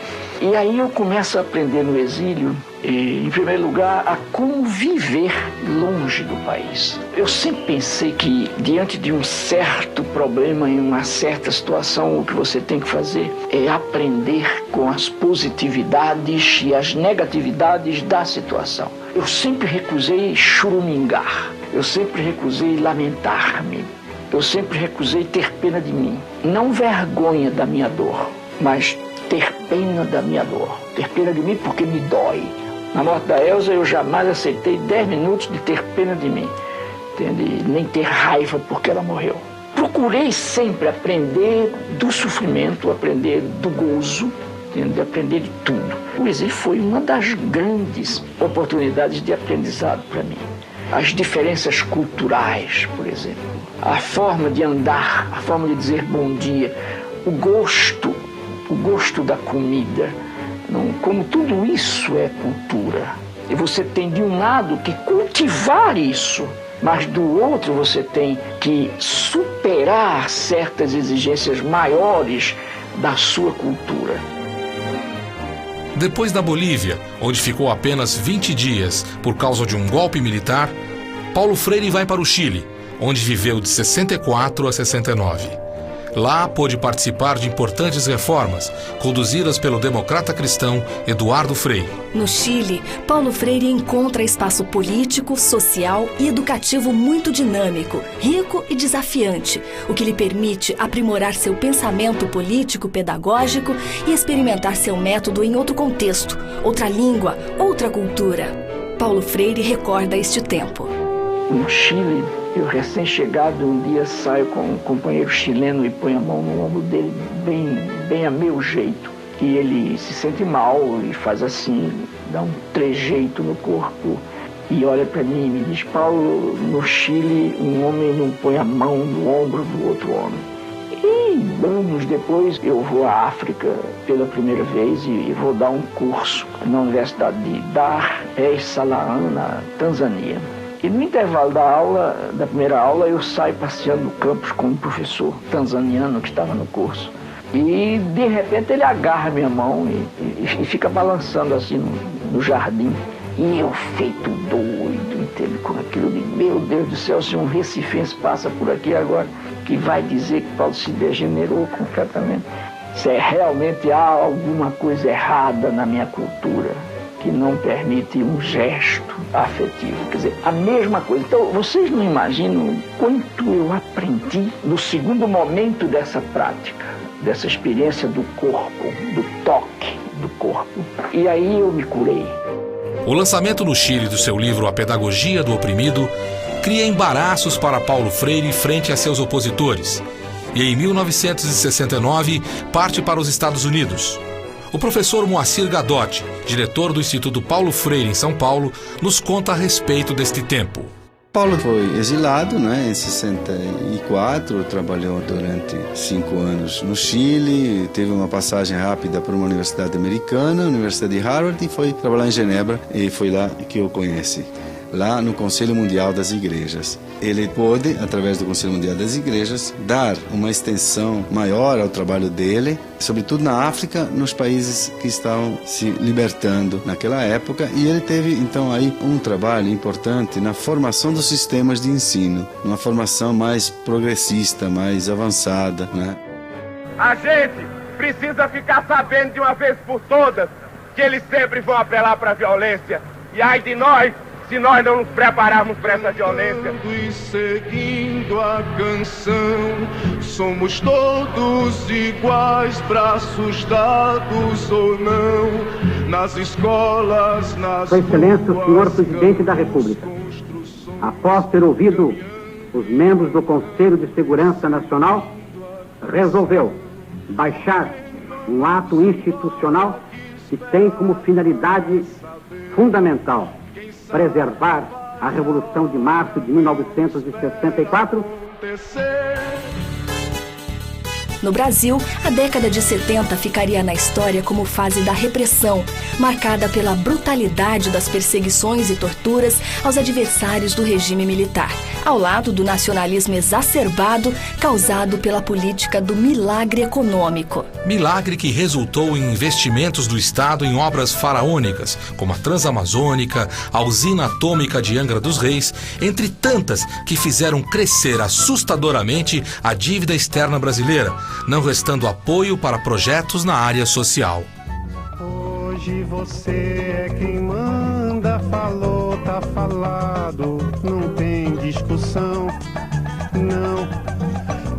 E aí eu começo a aprender no exílio, em primeiro lugar, a como viver longe do país. Eu sempre pensei que, diante de um certo problema, em uma certa situação, o que você tem que fazer é aprender com as positividades e as negatividades da situação. Eu sempre recusei churumingar, eu sempre recusei lamentar-me, eu sempre recusei ter pena de mim. Não vergonha da minha dor, mas ter pena da minha dor, ter pena de mim porque me dói. Na morte da Elza eu jamais aceitei 10 minutos de ter pena de mim, entende? Nem ter raiva porque ela morreu. Procurei sempre aprender do sofrimento, aprender do gozo, de aprender de tudo. O exílio foi uma das grandes oportunidades de aprendizado para mim. As diferenças culturais, por exemplo, a forma de andar, a forma de dizer bom dia, o gosto da comida, como tudo isso é cultura. E você tem de um lado que cultivar isso, mas do outro você tem que superar certas exigências maiores da sua cultura. Depois da Bolívia, onde ficou apenas 20 dias por causa de um golpe militar, Paulo Freire vai para o Chile, onde viveu de 64 a 69. Lá pôde participar de importantes reformas, conduzidas pelo democrata cristão Eduardo Frei. No Chile, Paulo Freire encontra espaço político, social e educativo muito dinâmico, rico e desafiante, o que lhe permite aprimorar seu pensamento político-pedagógico e experimentar seu método em outro contexto, outra língua, outra cultura. Paulo Freire recorda este tempo. No Chile, eu recém-chegado, um dia saio com um companheiro chileno e põe a mão no ombro dele bem a meu jeito. E ele se sente mal e faz assim, dá um trejeito no corpo e olha para mim e me diz: Paulo, no Chile um homem não põe a mão no ombro do outro homem. E anos depois eu vou à África pela primeira vez e vou dar um curso na Universidade de Dar es Salaam, na Tanzânia. E no intervalo da primeira aula, eu saio passeando no campus com um professor tanzaniano que estava no curso. E, de repente, ele agarra minha mão e fica balançando assim no jardim. E eu, feito doido, entende, com aquilo de, meu Deus do céu, se um recifense passa por aqui agora, que vai dizer que Paulo se degenerou completamente. Se realmente há alguma coisa errada na minha cultura, que não permite um gesto afetivo. Quer dizer, a mesma coisa. Então, vocês não imaginam quanto eu aprendi no segundo momento dessa prática, dessa experiência do corpo, do toque do corpo. E aí eu me curei. O lançamento no Chile do seu livro A Pedagogia do Oprimido cria embaraços para Paulo Freire frente a seus opositores. E em 1969 parte para os Estados Unidos. O professor Moacir Gadotti, diretor do Instituto Paulo Freire em São Paulo, nos conta a respeito deste tempo. Paulo foi exilado, em 64, trabalhou durante 5 anos no Chile, teve uma passagem rápida para uma universidade americana, a Universidade de Harvard, e foi trabalhar em Genebra, e foi lá que eu conheci, lá no Conselho Mundial das Igrejas. Ele pôde, através do Conselho Mundial das Igrejas, dar uma extensão maior ao trabalho dele, sobretudo na África, nos países que estavam se libertando naquela época, e ele teve, então, aí um trabalho importante na formação dos sistemas de ensino, uma formação mais progressista, mais avançada, A gente precisa ficar sabendo de uma vez por todas que eles sempre vão apelar para a violência, e ai de nós, se nós não nos prepararmos para essa violência. E seguindo a canção, somos todos iguais, braços dados ou não, nas escolas, nas Sua Excelência, o senhor Presidente da República, após ter ouvido os membros do Conselho de Segurança Nacional, resolveu baixar um ato institucional que tem como finalidade fundamental preservar a Revolução de Março de 1964. No Brasil, a década de 70 ficaria na história como fase da repressão, marcada pela brutalidade das perseguições e torturas aos adversários do regime militar, ao lado do nacionalismo exacerbado causado pela política do milagre econômico. Milagre que resultou em investimentos do Estado em obras faraônicas, como a Transamazônica, a usina atômica de Angra dos Reis, entre tantas que fizeram crescer assustadoramente a dívida externa brasileira, não restando apoio para projetos na área social. Hoje você é quem manda, falou, tá falado, não tem discussão, não.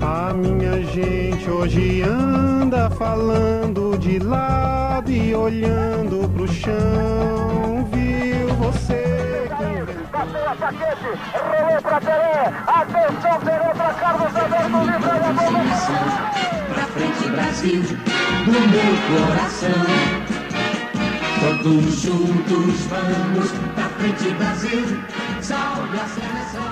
A minha gente hoje anda falando de lado e olhando pro chão, viu você que... Passou a paquete, rolou pra Pelé, atenção Pelé pra Carlos Alberto Livre, pra frente Brasil. Brasil, do meu coração. Todos juntos vamos pra frente, Brasil, salve a seleção.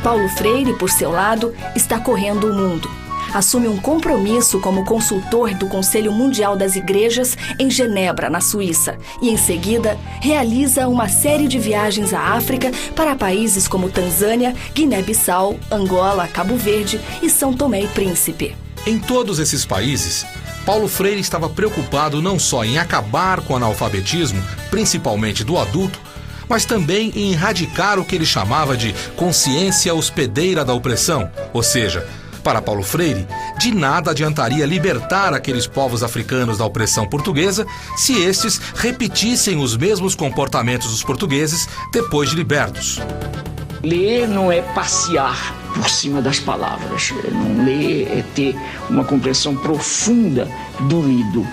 Paulo Freire, por seu lado, está correndo o mundo. Assume um compromisso como consultor do Conselho Mundial das Igrejas em Genebra, na Suíça, e em seguida realiza uma série de viagens à África para países como Tanzânia, Guiné-Bissau, Angola, Cabo Verde e São Tomé e Príncipe. Em todos esses países, Paulo Freire estava preocupado não só em acabar com o analfabetismo, principalmente do adulto, mas também em erradicar o que ele chamava de consciência hospedeira da opressão, ou seja, para Paulo Freire, de nada adiantaria libertar aqueles povos africanos da opressão portuguesa se estes repetissem os mesmos comportamentos dos portugueses depois de libertos. Ler não é passear por cima das palavras. Não ler é ter uma compreensão profunda do lido,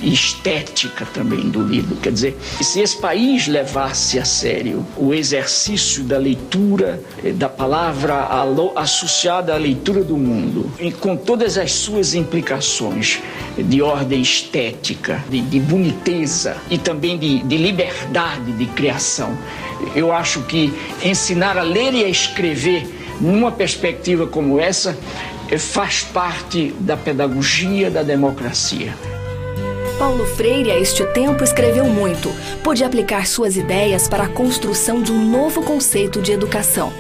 estética também do lido. Quer dizer, se esse país levasse a sério o exercício da leitura da palavra associada à leitura do mundo, e com todas as suas implicações de ordem estética, de boniteza e também de liberdade de criação, eu acho que ensinar a ler e a escrever numa perspectiva como essa faz parte da pedagogia da democracia. Paulo Freire, a este tempo, escreveu muito. Pôde aplicar suas ideias para a construção de um novo conceito de educação.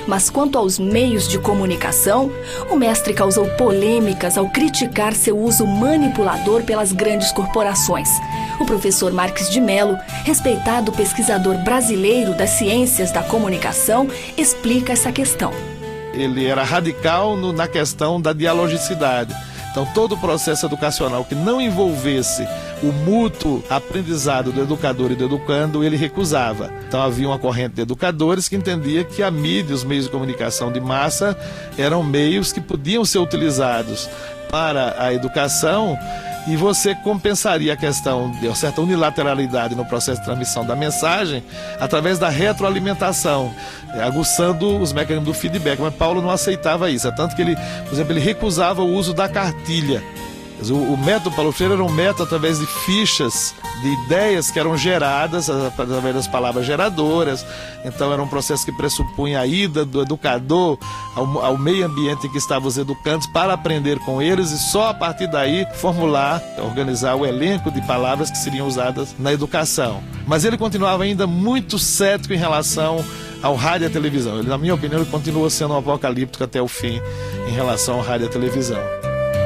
Mas quanto aos meios de comunicação, o mestre causou polêmicas ao criticar seu uso manipulador pelas grandes corporações. O professor Marques de Mello, respeitado pesquisador brasileiro das ciências da comunicação, explica essa questão. Ele era radical na questão da dialogicidade. Então, todo o processo educacional que não envolvesse o mútuo aprendizado do educador e do educando, ele recusava. Então, havia uma corrente de educadores que entendia que a mídia, os meios de comunicação de massa, eram meios que podiam ser utilizados para a educação, e você compensaria a questão de uma certa unilateralidade no processo de transmissão da mensagem através da retroalimentação, aguçando os mecanismos do feedback. Mas Paulo não aceitava isso, é tanto que ele, por exemplo, ele recusava o uso da cartilha. O método Paulo Freire era um método através de fichas, de ideias que eram geradas através das palavras geradoras. Então era um processo que pressupunha a ida do educador ao meio ambiente em que estavam os educantes para aprender com eles e só a partir daí formular, organizar o elenco de palavras que seriam usadas na educação. Mas ele continuava ainda muito cético em relação ao rádio e à televisão. Ele, na minha opinião, ele continua sendo um apocalíptico até o fim em relação ao rádio e à televisão.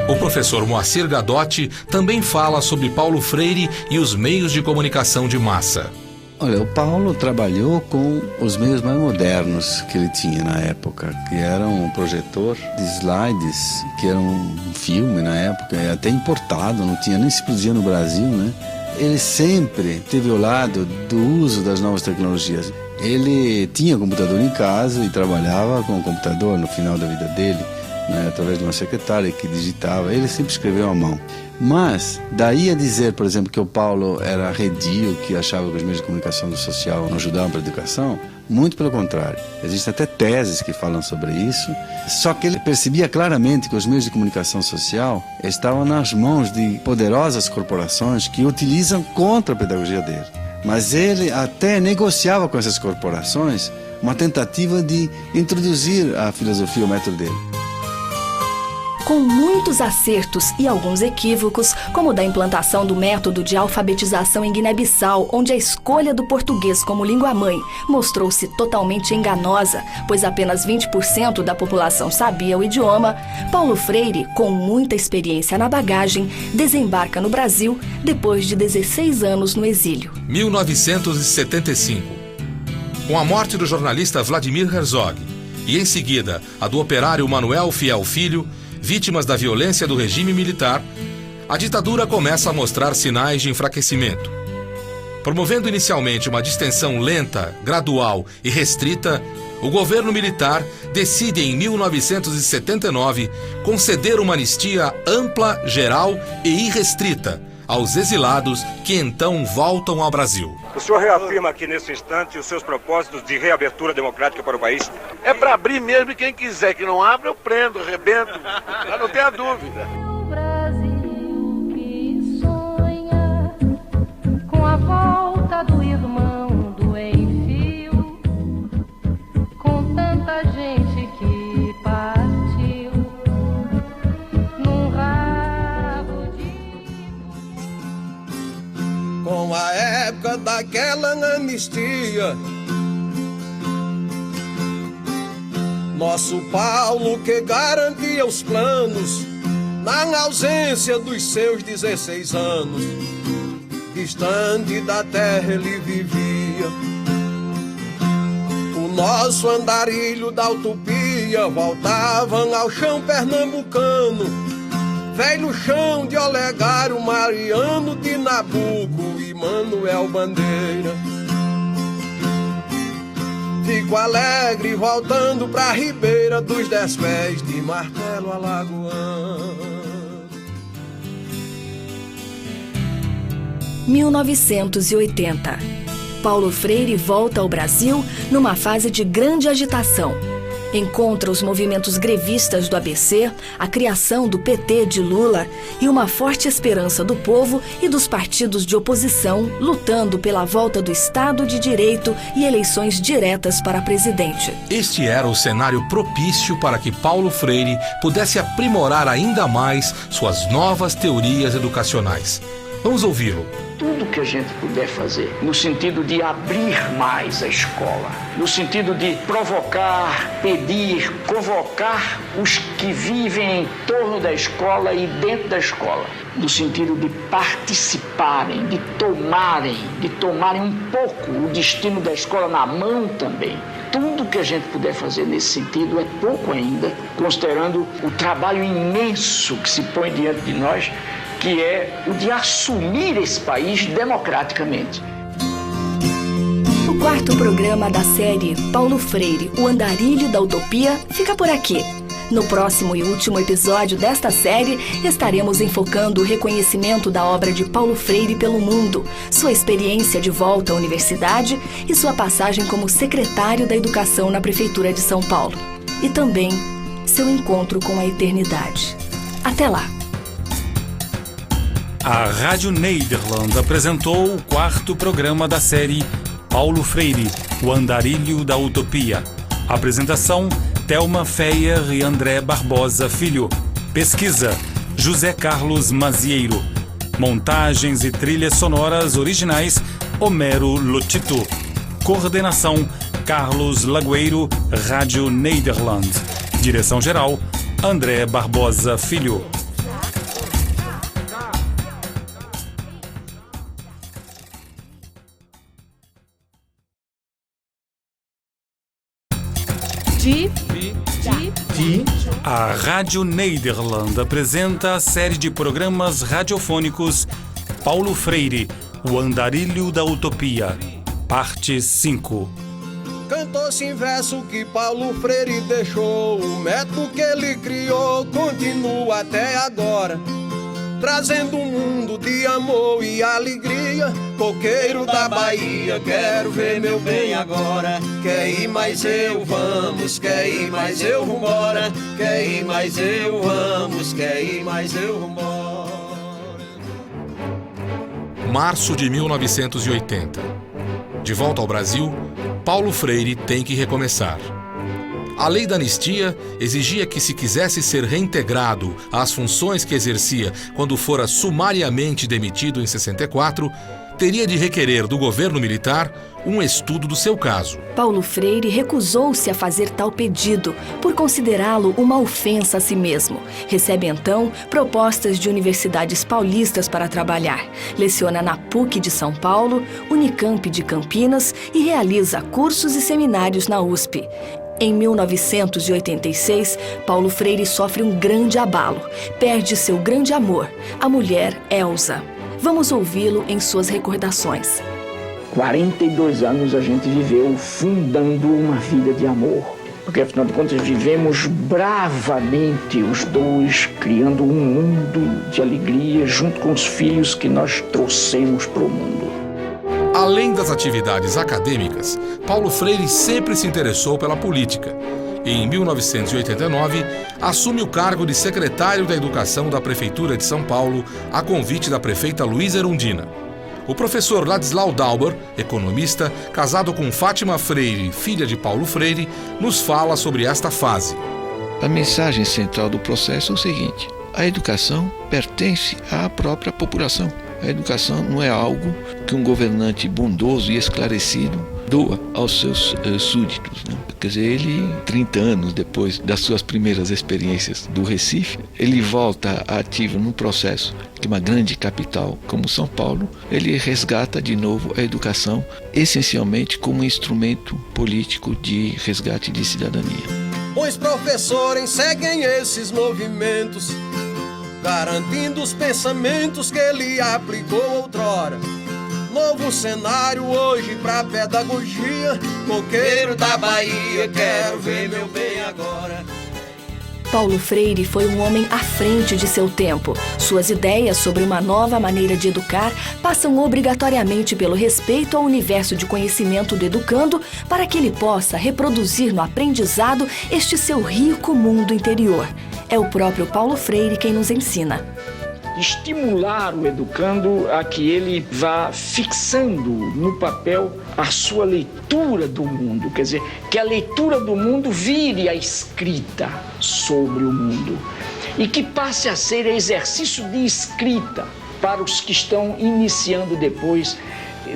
O professor Moacir Gadotti também fala sobre Paulo Freire e os meios de comunicação de massa. Olha, o Paulo trabalhou com os meios mais modernos que ele tinha na época, que era um projetor de slides, que era um filme na época, até importado, não tinha nem se produzia no Brasil, né? Ele sempre teve ao lado do uso das novas tecnologias. Ele tinha computador em casa e trabalhava com o computador no final da vida dele, né, através de uma secretária que digitava. Ele sempre escreveu à mão. Mas daí a dizer, por exemplo, que o Paulo era arredio, que achava que os meios de comunicação social não ajudavam para a educação, muito pelo contrário. Existem até teses que falam sobre isso. Só que ele percebia claramente que os meios de comunicação social estavam nas mãos de poderosas corporações que utilizam contra a pedagogia dele. Mas ele até negociava com essas corporações uma tentativa de introduzir a filosofia, o método dele. Com muitos acertos e alguns equívocos, como o da implantação do método de alfabetização em Guiné-Bissau, onde a escolha do português como língua-mãe mostrou-se totalmente enganosa, pois apenas 20% da população sabia o idioma, Paulo Freire, com muita experiência na bagagem, desembarca no Brasil depois de 16 anos no exílio. 1975. Com a morte do jornalista Vladimir Herzog e, em seguida, a do operário Manuel Fiel Filho, vítimas da violência do regime militar, a ditadura começa a mostrar sinais de enfraquecimento. Promovendo inicialmente uma distensão lenta, gradual e restrita, o governo militar decide em 1979 conceder uma anistia ampla, geral e irrestrita aos exilados que então voltam ao Brasil. O senhor reafirma aqui nesse instante os seus propósitos de reabertura democrática para o país? É para abrir mesmo, e quem quiser que não abra, eu prendo, arrebento. Não tenha dúvida. época daquela anistia. Nosso Paulo que garantia os planos, na ausência dos seus 16 anos, distante da terra ele vivia. O nosso andarilho da utopia voltavam ao chão pernambucano, velho chão de Olegário, Mariano de Nabuco e Manuel Bandeira. Fico alegre voltando pra Ribeira dos 10 pés de martelo alagoano. 1980. Paulo Freire volta ao Brasil numa fase de grande agitação. Encontra os movimentos grevistas do ABC, a criação do PT de Lula e uma forte esperança do povo e dos partidos de oposição lutando pela volta do Estado de Direito e eleições diretas para presidente. Este era o cenário propício para que Paulo Freire pudesse aprimorar ainda mais suas novas teorias educacionais. Vamos ouvi-lo. Tudo que a gente puder fazer, no sentido de abrir mais a escola, no sentido de provocar, pedir, convocar os que vivem em torno da escola e dentro da escola, no sentido de participarem, de tomarem um pouco o destino da escola na mão também. Tudo que a gente puder fazer nesse sentido é pouco ainda, considerando o trabalho imenso que se põe diante de nós, que é o de assumir esse país democraticamente. O quarto programa da série Paulo Freire, o Andarilho da Utopia, fica por aqui. No próximo e último episódio desta série, estaremos enfocando o reconhecimento da obra de Paulo Freire pelo mundo, sua experiência de volta à universidade e sua passagem como secretário da Educação na Prefeitura de São Paulo. E também seu encontro com a eternidade. Até lá! A Rádio Nederland apresentou o quarto programa da série Paulo Freire, o Andarilho da Utopia. Apresentação: Thelma Feyer e André Barbosa Filho. Pesquisa: José Carlos Mazieiro. Montagens e trilhas sonoras originais: Homero Lotito. Coordenação: Carlos Lagoeiro, Rádio Nederland. Direção-geral: André Barbosa Filho. A Rádio Nederland apresenta a série de programas radiofônicos Paulo Freire, o Andarilho da Utopia, parte 5. Cantou-se em verso que Paulo Freire deixou, o método que ele criou continua até agora, trazendo um mundo de amor e alegria. Coqueiro da Bahia, quero ver meu bem agora. Quer ir mais eu, vamos, quer ir mais eu, vambora. Quer ir mais eu, vamos, quer ir mais eu, vambora. Março de 1980. De volta ao Brasil, Paulo Freire tem que recomeçar. A lei da anistia exigia que, se quisesse ser reintegrado às funções que exercia quando fora sumariamente demitido em 64, teria de requerer do governo militar um estudo do seu caso. Paulo Freire recusou-se a fazer tal pedido por considerá-lo uma ofensa a si mesmo. Recebe então propostas de universidades paulistas para trabalhar. Leciona na PUC de São Paulo, Unicamp de Campinas e realiza cursos e seminários na USP. Em 1986, Paulo Freire sofre um grande abalo. Perde seu grande amor, a mulher Elza. Vamos ouvi-lo em suas recordações. 42 anos a gente viveu fundando uma vida de amor. Porque, afinal de contas, vivemos bravamente os dois, criando um mundo de alegria junto com os filhos que nós trouxemos para o mundo. Além das atividades acadêmicas, Paulo Freire sempre se interessou pela política. E, em 1989, assume o cargo de secretário da Educação da Prefeitura de São Paulo, a convite da prefeita Luísa Erundina. O professor Ladislau Dauber, economista, casado com Fátima Freire, filha de Paulo Freire, nos fala sobre esta fase. A mensagem central do processo é o seguinte: a educação pertence à própria população. A educação não é algo que um governante bondoso e esclarecido doa aos seus súditos, né? Quer dizer, ele, 30 anos depois das suas primeiras experiências do Recife, ele volta ativo num processo que uma grande capital como São Paulo, ele resgata de novo a educação, essencialmente como um instrumento político de resgate de cidadania. Os professores seguem esses movimentos, garantindo os pensamentos que ele aplicou outrora. Novo cenário hoje pra pedagogia, coqueiro da Bahia, quero ver meu bem agora. Paulo Freire foi um homem à frente de seu tempo. Suas ideias sobre uma nova maneira de educar passam obrigatoriamente pelo respeito ao universo de conhecimento do educando para que ele possa reproduzir no aprendizado este seu rico mundo interior. É o próprio Paulo Freire quem nos ensina. Estimular o educando a que ele vá fixando no papel a sua leitura do mundo, quer dizer, que a leitura do mundo vire a escrita sobre o mundo e que passe a ser exercício de escrita para os que estão iniciando depois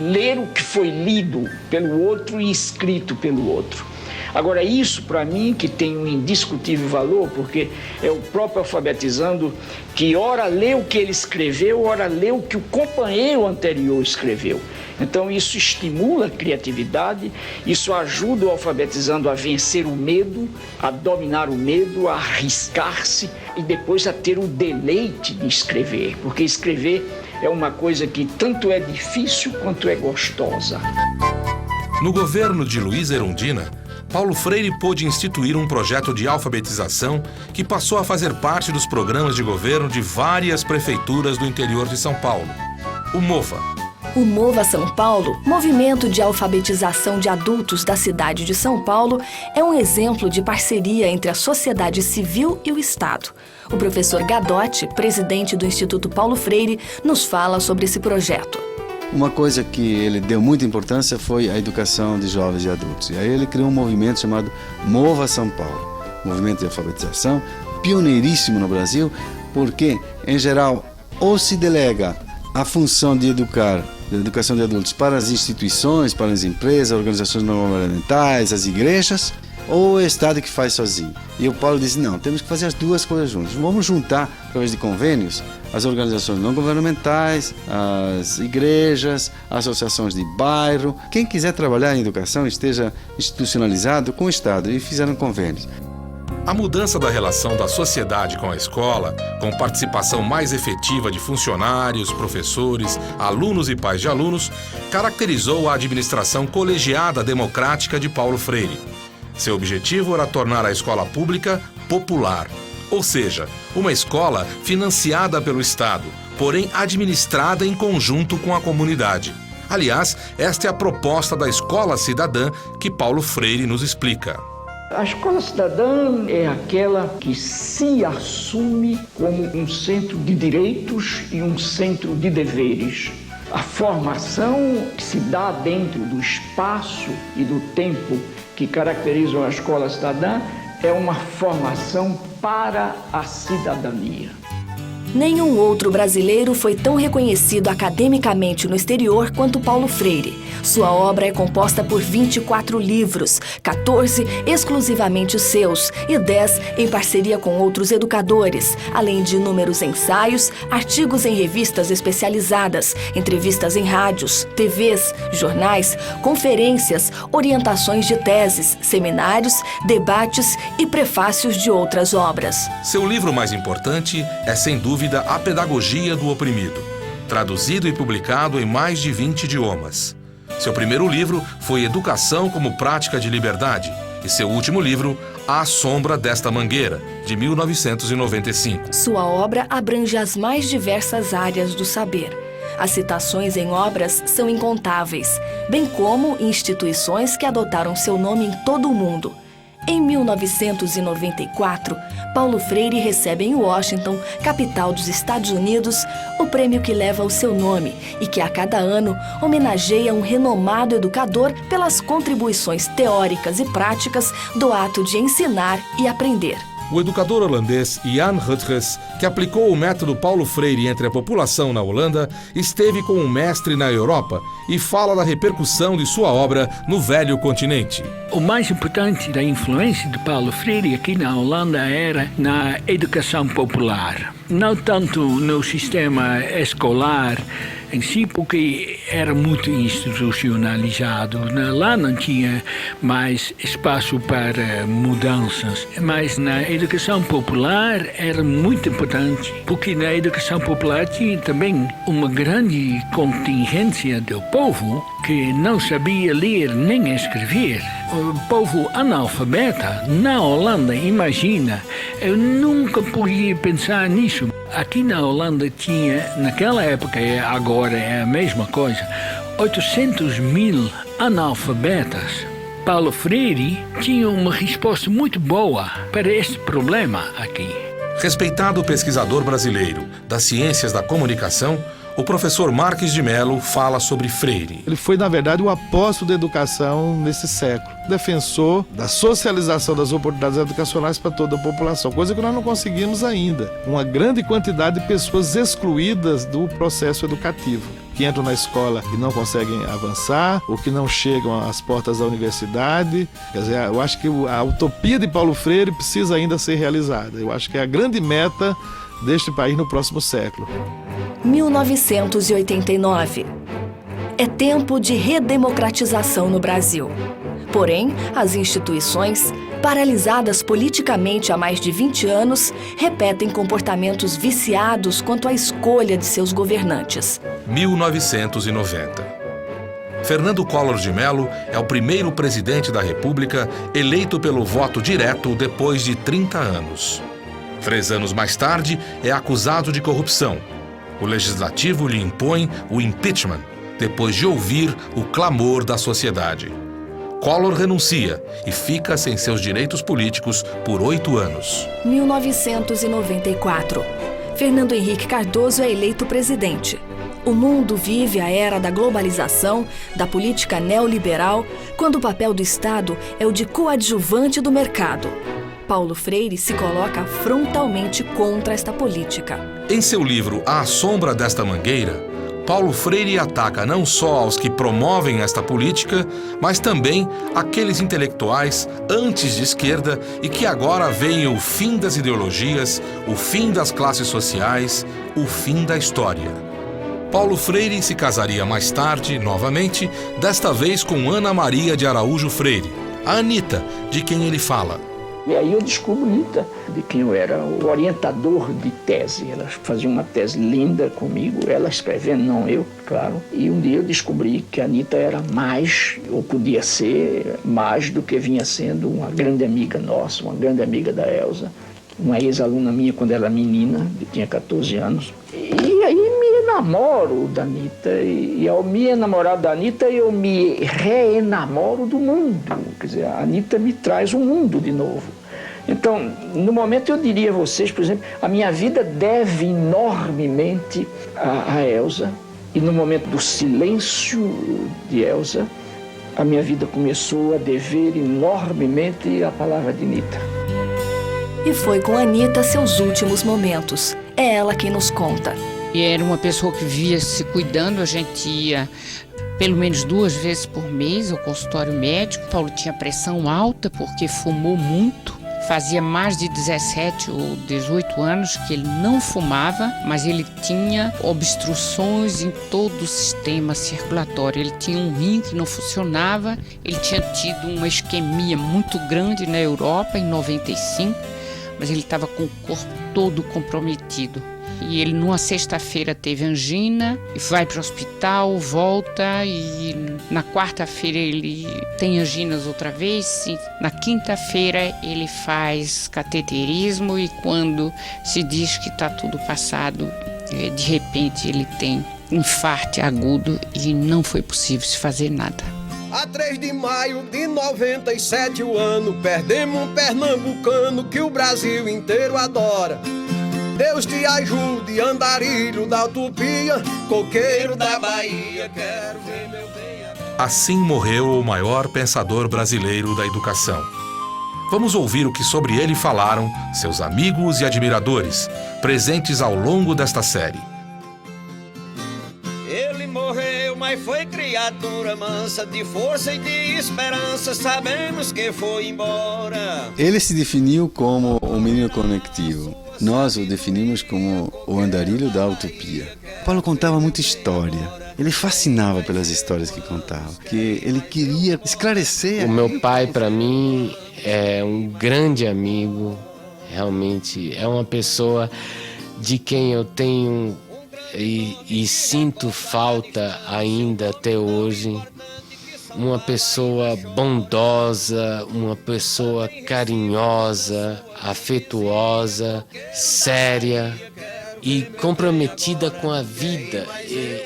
ler o que foi lido pelo outro e escrito pelo outro. Agora, isso para mim que tem um indiscutível valor, porque é o próprio alfabetizando que ora lê o que ele escreveu, ora lê o que o companheiro anterior escreveu. Então isso estimula a criatividade, isso ajuda o alfabetizando a vencer o medo, a dominar o medo, a arriscar-se e depois a ter o deleite de escrever, porque escrever é uma coisa que tanto é difícil quanto é gostosa. No governo de Luiz Erundina, Paulo Freire pôde instituir um projeto de alfabetização que passou a fazer parte dos programas de governo de várias prefeituras do interior de São Paulo. O MOVA. O MOVA São Paulo, Movimento de Alfabetização de Adultos da cidade de São Paulo, é um exemplo de parceria entre a sociedade civil e o Estado. O professor Gadotti, presidente do Instituto Paulo Freire, nos fala sobre esse projeto. Uma coisa que ele deu muita importância foi a educação de jovens e adultos. E aí ele criou um movimento chamado Mova São Paulo, movimento de alfabetização, pioneiríssimo no Brasil, porque, em geral, ou se delega a função de educar, da educação de adultos para as instituições, para as empresas, organizações não governamentais, as igrejas, ou o Estado que faz sozinho. E o Paulo disse, não, temos que fazer as duas coisas juntas. Vamos juntar, através de convênios, as organizações não governamentais, as igrejas, associações de bairro. Quem quiser trabalhar em educação esteja institucionalizado com o Estado, e fizeram convênios. A mudança da relação da sociedade com a escola, com participação mais efetiva de funcionários, professores, alunos e pais de alunos, caracterizou a administração colegiada democrática de Paulo Freire. Seu objetivo era tornar a escola pública popular, ou seja, uma escola financiada pelo Estado, porém administrada em conjunto com a comunidade. Aliás, esta é a proposta da Escola Cidadã que Paulo Freire nos explica. A escola cidadã é aquela que se assume como um centro de direitos e um centro de deveres. A formação que se dá dentro do espaço e do tempo que caracterizam a escola cidadã é uma formação para a cidadania. Nenhum outro brasileiro foi tão reconhecido academicamente no exterior quanto Paulo Freire. Sua obra é composta por 24 livros, 14 exclusivamente seus e 10 em parceria com outros educadores, além de inúmeros ensaios, artigos em revistas especializadas, entrevistas em rádios, TVs, jornais, conferências, orientações de teses, seminários, debates e prefácios de outras obras. Seu livro mais importante é, sem dúvida, A Pedagogia do Oprimido, traduzido e publicado em mais de 20 idiomas. Seu primeiro livro foi Educação como Prática de Liberdade e seu último livro, À Sombra desta Mangueira, de 1995. Sua obra abrange as mais diversas áreas do saber. As citações em obras são incontáveis, bem como instituições que adotaram seu nome em todo o mundo. Em 1994, Paulo Freire recebe em Washington, capital dos Estados Unidos, o prêmio que leva o seu nome e que a cada ano homenageia um renomado educador pelas contribuições teóricas e práticas do ato de ensinar e aprender. o educador holandês Jan Rutgers, que aplicou o método Paulo Freire entre a população na Holanda, esteve com um mestre na Europa e fala da repercussão de sua obra no velho continente. O mais importante da influência de Paulo Freire aqui na Holanda era na educação popular. Não tanto no sistema escolar em si, porque era muito institucionalizado. Lá não tinha mais espaço para mudanças. Mas na educação popular era muito importante, porque na educação popular tinha também uma grande contingência do povo que não sabia ler nem escrever. O povo analfabeta na Holanda, imagina, eu nunca podia pensar nisso. Aqui na Holanda tinha, naquela época e agora é a mesma coisa, 800 mil analfabetas. Paulo Freire tinha uma resposta muito boa para este problema aqui. Respeitado pesquisador brasileiro das ciências da comunicação, o professor Marques de Mello fala sobre Freire. Ele foi, na verdade, o apóstolo da educação nesse século. Defensor da socialização das oportunidades educacionais para toda a população, coisa que nós não conseguimos ainda. Uma grande quantidade de pessoas excluídas do processo educativo, que entram na escola e não conseguem avançar, ou que não chegam às portas da universidade. Quer dizer, eu acho que a utopia de Paulo Freire precisa ainda ser realizada. Eu acho que é a grande meta deste país no próximo século. 1989. É tempo de redemocratização no Brasil. Porém, as instituições, paralisadas politicamente há mais de 20 anos, repetem comportamentos viciados quanto à escolha de seus governantes. 1990. Fernando Collor de Mello é o primeiro presidente da República eleito pelo voto direto depois de 30 anos. 3 anos mais tarde, é acusado de corrupção. O Legislativo lhe impõe o impeachment, depois de ouvir o clamor da sociedade. Collor renuncia e fica sem seus direitos políticos por 8 anos. 1994. Fernando Henrique Cardoso é eleito presidente. O mundo vive a era da globalização, da política neoliberal, quando o papel do Estado é o de coadjuvante do mercado. Paulo Freire se coloca frontalmente contra esta política. Em seu livro À Sombra desta Mangueira, Paulo Freire ataca não só aos que promovem esta política, mas também aqueles intelectuais antes de esquerda e que agora veem o fim das ideologias, o fim das classes sociais, o fim da história. Paulo Freire se casaria mais tarde, novamente, desta vez com Ana Maria de Araújo Freire, a Anita, de quem ele fala. E aí eu descubro Anita, de quem eu era o orientador de tese. Ela fazia uma tese linda comigo, ela escrevendo, não eu, claro. E um dia eu descobri que a Anita era mais, ou podia ser mais do que vinha sendo uma grande amiga nossa, uma grande amiga da Elza, uma ex-aluna minha quando era menina, que tinha 14 anos. E aí me enamoro da Anita, e ao me enamorar da Anita, eu me reenamoro do mundo. Quer dizer, a Anita me traz o mundo de novo. Então, no momento eu diria a vocês, por exemplo, a minha vida deve enormemente a Elza, e no momento do silêncio de Elza, a minha vida começou a dever enormemente a palavra de Anita. E foi com Anita seus últimos momentos. É ela quem nos conta. E era uma pessoa que vivia se cuidando, a gente ia pelo menos 2 vezes por mês ao consultório médico. Paulo tinha pressão alta porque fumou muito. Fazia mais de 17 ou 18 anos que ele não fumava, mas ele tinha obstruções em todo o sistema circulatório. Ele tinha um rim que não funcionava, ele tinha tido uma isquemia muito grande na Europa em 95, mas ele estava com o corpo todo comprometido. E ele, numa sexta-feira, teve angina, vai para o hospital, volta, e na quarta-feira ele tem anginas outra vez. E na quinta-feira ele faz cateterismo, e quando se diz que está tudo passado, de repente ele tem infarto agudo e não foi possível se fazer nada. A 3 de maio de 97 o ano, perdemos um pernambucano que o Brasil inteiro adora. Deus te ajude, andarilho da utopia, coqueiro da Bahia, quero ver meu bem. Assim morreu o maior pensador brasileiro da educação. Vamos ouvir o que sobre ele falaram seus amigos e admiradores, presentes ao longo desta série. Ele morreu, mas foi criatura mansa, de força e de esperança, sabemos que foi embora. Ele se definiu como o menino conectivo. Nós o definimos como o andarilho da utopia. Paulo contava muita história. Ele fascinava pelas histórias que contava, que ele queria esclarecer. O meu pai, para mim, é um grande amigo. Realmente é uma pessoa de quem eu tenho e sinto falta ainda até hoje. Uma pessoa bondosa, uma pessoa carinhosa, afetuosa, séria e comprometida com a vida.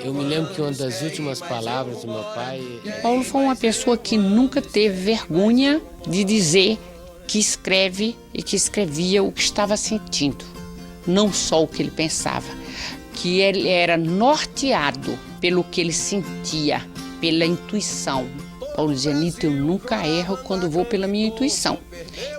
Eu me lembro que uma das últimas palavras do meu pai... Paulo foi uma pessoa que nunca teve vergonha de dizer que escreve e que escrevia o que estava sentindo, não só o que ele pensava, que ele era norteado pelo que ele sentia, pela intuição. Paulo dizia: Anitta, eu nunca erro quando vou pela minha intuição.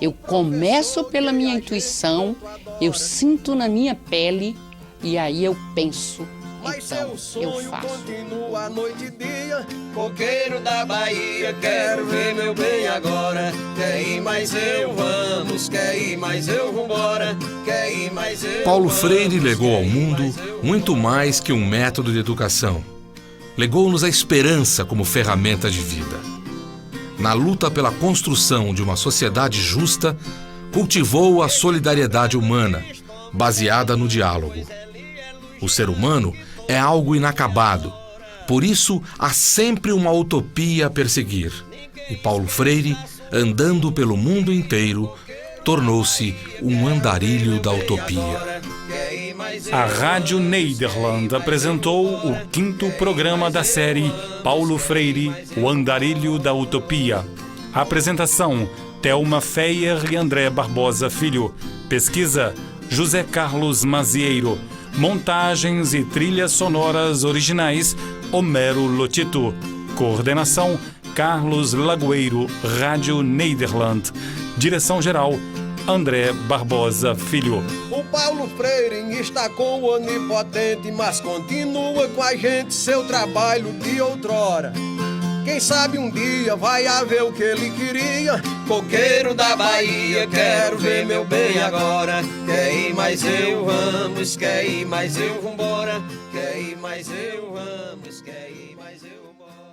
Eu começo pela minha intuição, eu sinto na minha pele e aí eu penso. Então, eu faço. Continua noite e dia, coqueiro da Bahia, quero ver meu bem agora. Quer ir mais eu, vamos, quer ir mais eu, vambora. Quer ir mais eu. Paulo Freire legou ao mundo muito mais que um método de educação. Legou-nos a esperança como ferramenta de vida. Na luta pela construção de uma sociedade justa, cultivou a solidariedade humana, baseada no diálogo. O ser humano é algo inacabado, por isso há sempre uma utopia a perseguir. E Paulo Freire, andando pelo mundo inteiro, tornou-se um andarilho da utopia. A Rádio Nederland apresentou o 5º programa da série Paulo Freire, o Andarilho da Utopia. Apresentação: Thelma Feyer e André Barbosa Filho. Pesquisa: José Carlos Mazieiro. Montagens e trilhas sonoras originais: Homero Lotito. Coordenação: Carlos Lagoeiro, Rádio Nederland. Direção-geral: André Barbosa Filho. O Paulo Freire está com o onipotente, mas continua com a gente seu trabalho de outrora. Quem sabe um dia vai haver o que ele queria. Coqueiro da Bahia, quero ver meu bem agora. Quer ir mais eu, vamos, quer ir mais eu, vambora. Quer ir mais eu, vamos, quer ir mais eu, vambora.